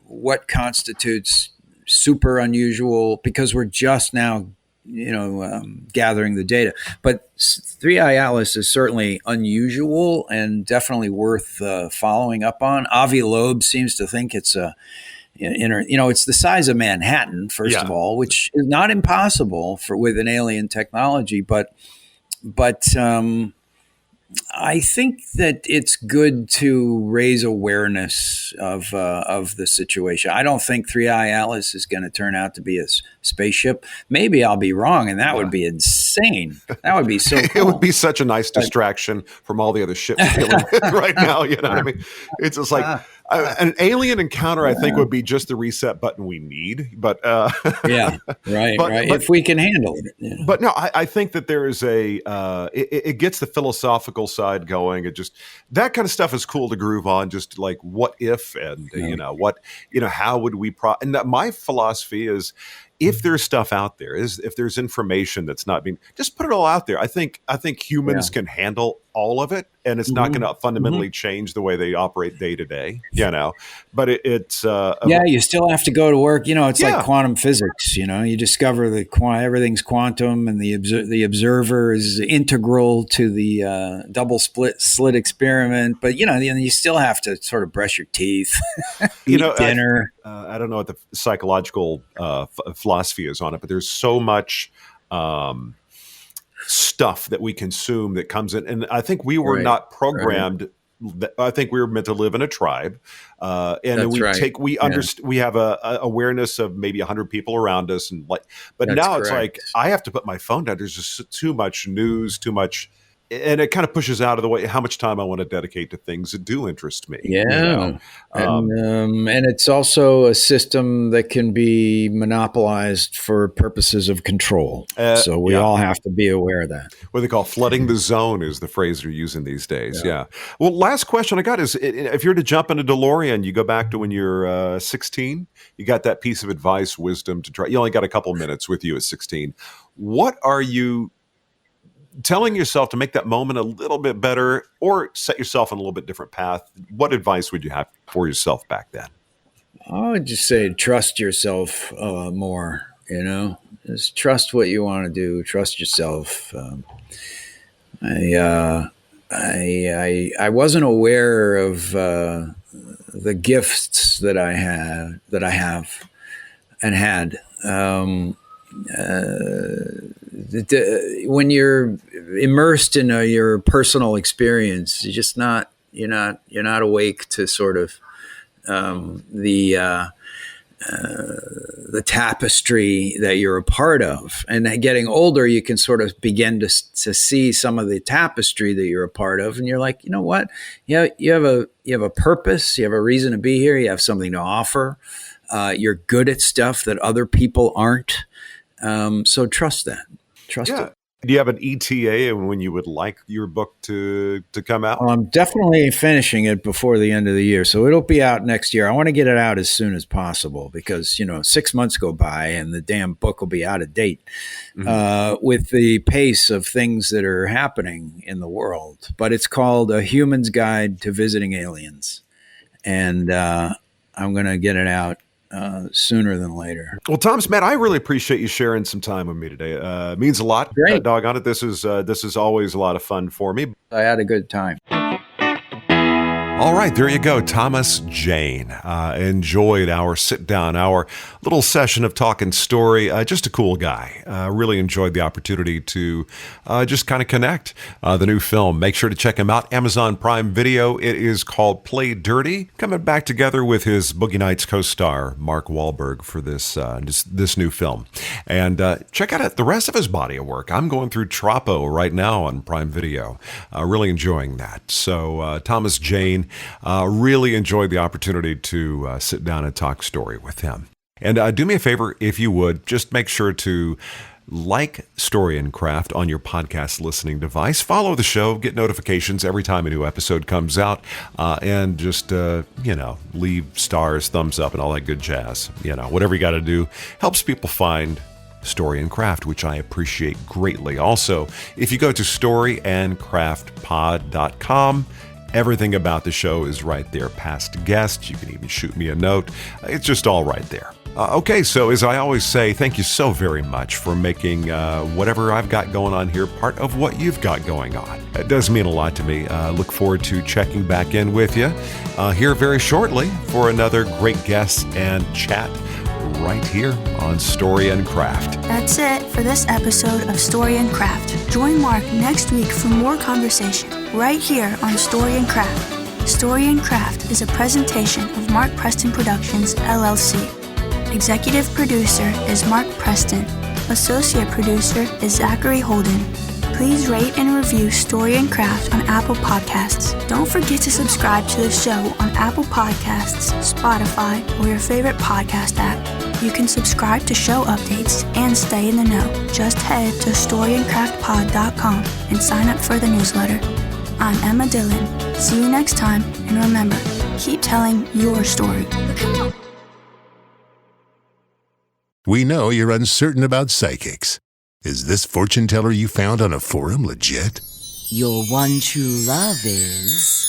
what constitutes super unusual, because we're just now, gathering the data. But 3-eye atlas is certainly unusual and definitely worth following up on. Avi Loeb seems to think it's it's the size of Manhattan, first of all, which is not impossible with an alien technology, but I think that it's good to raise awareness of the situation. I don't think 3-eye atlas is going to turn out to be a spaceship. Maybe I'll be wrong, and that would be insane. That would be so cool. It would be such a nice distraction from all the other ships dealing with right now. What I mean? It's just like an alien encounter, I think, would be just the reset button we need. But right. If we can handle it. But no, I think that there is it gets the philosophical side going. It just, that kind of stuff is cool to groove on. Just like, what if, and how would we and my philosophy is, if there's stuff out there, if there's information that's not being, just put it all out there. I think humans can handle all of it, and it's not going to fundamentally change the way they operate day to day, but it's you still have to go to work. It's like quantum physics. You discover that everything's quantum, and the observer is integral to the double slit experiment. But you still have to sort of brush your teeth, eat dinner. I don't know what the psychological philosophy is on it, but there's so much stuff that we consume that comes in, and I think we were not programmed. I think we were meant to live in a tribe, and we have a awareness of maybe 100 people around us, and it's like I have to put my phone down. There's just too much news, too much and it kind of pushes out of the way how much time I want to dedicate to things that do interest me. Yeah. And it's also a system that can be monopolized for purposes of control. So we all have to be aware of that. What they call flooding the zone is the phrase they're using these days. Yeah. Well, last question I got is, if you're to jump in a DeLorean, you go back to when you're 16, you got that piece of advice, wisdom to try. You only got a couple minutes with you at 16. What are you telling yourself to make that moment a little bit better, or set yourself on a little bit different path? What advice would you have for yourself back then? I would just say trust yourself more, just trust what you want to do. Trust yourself. I wasn't aware of the gifts that I have and had. When you're immersed in your personal experience, you're not awake to sort of the tapestry that you're a part of. And getting older, you can sort of begin to see some of the tapestry that you're a part of, and you're like, you know what? You have a purpose. You have a reason to be here. You have something to offer. You're good at stuff that other people aren't. So trust that. Trust it. Do you have an ETA when you would like your book to come out? Well, I'm definitely finishing it before the end of the year, so it'll be out next year. I want to get it out as soon as possible because 6 months go by and the damn book will be out of date with the pace of things that are happening in the world. But it's called A Human's Guide to Visiting Aliens, and I'm going to get it out sooner than later. Well, Thomas, Matt, I really appreciate you sharing some time with me today. It means a lot. Great. Doggone it. This is always a lot of fun for me. I had a good time. All right, there you go. Thomas Jane. Enjoyed our sit down, our little session of talking story. Just a cool guy. Really enjoyed the opportunity to just kind of connect. The new film, make sure to check him out. Amazon Prime Video. It is called Play Dirty. Coming back together with his Boogie Nights co-star, Mark Wahlberg, for this new film. And check out the rest of his body of work. I'm going through Troppo right now on Prime Video. Really enjoying that. So Thomas Jane, really enjoyed the opportunity to sit down and talk story with him. And do me a favor, if you would, just make sure to like Story and Craft on your podcast listening device. Follow the show, get notifications every time a new episode comes out, and just, leave stars, thumbs up, and all that good jazz. Whatever you got to do helps people find Story and Craft, which I appreciate greatly. Also, if you go to storyandcraftpod.com, everything about the show is right there. Past guests, you can even shoot me a note. It's just all right there. Okay, so as I always say, thank you so very much for making whatever I've got going on here part of what you've got going on. It does mean a lot to me. Look forward to checking back in with you here very shortly for another great guest and chat right here on Story and Craft. That's it for this episode of Story and Craft. Join Mark next week for more conversation right here on Story and Craft. Story and Craft is a presentation of Mark Preston Productions, LLC. Executive producer is Mark Preston. Associate producer is Zachary Holden. Please rate and review Story and Craft on Apple Podcasts. Don't forget to subscribe to the show on Apple Podcasts, Spotify, or your favorite podcast app. You can subscribe to show updates and stay in the know. Just head to storyandcraftpod.com and sign up for the newsletter. I'm Emma Dillon. See you next time, and remember, keep telling your story. We know you're uncertain about psychics. Is this fortune teller you found on a forum legit? Your one true love is...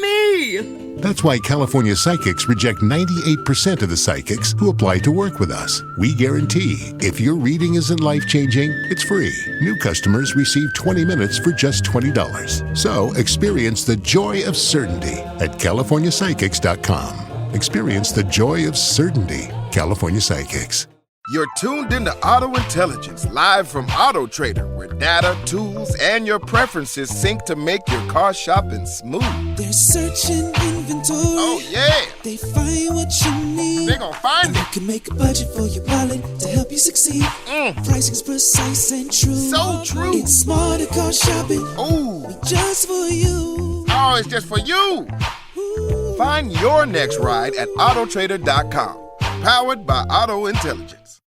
me! That's why California Psychics reject 98% of the psychics who apply to work with us. We guarantee if your reading isn't life-changing, it's free. New customers receive 20 minutes for just $20. So experience the joy of certainty at CaliforniaPsychics.com. Experience the joy of certainty. California Psychics. You're tuned into Auto Intelligence, live from Auto Trader, where data, tools, and your preferences sync to make your car shopping smooth. They're searching in inventory. Oh, yeah. They find what you need. They gon' find and it. You can make a budget for your wallet to help you succeed. Pricing's precise and true. So true. It's smarter car shopping. Ooh. Just for you. Oh, it's just for you. Find your next ride at Autotrader.com. Powered by Auto Intelligence.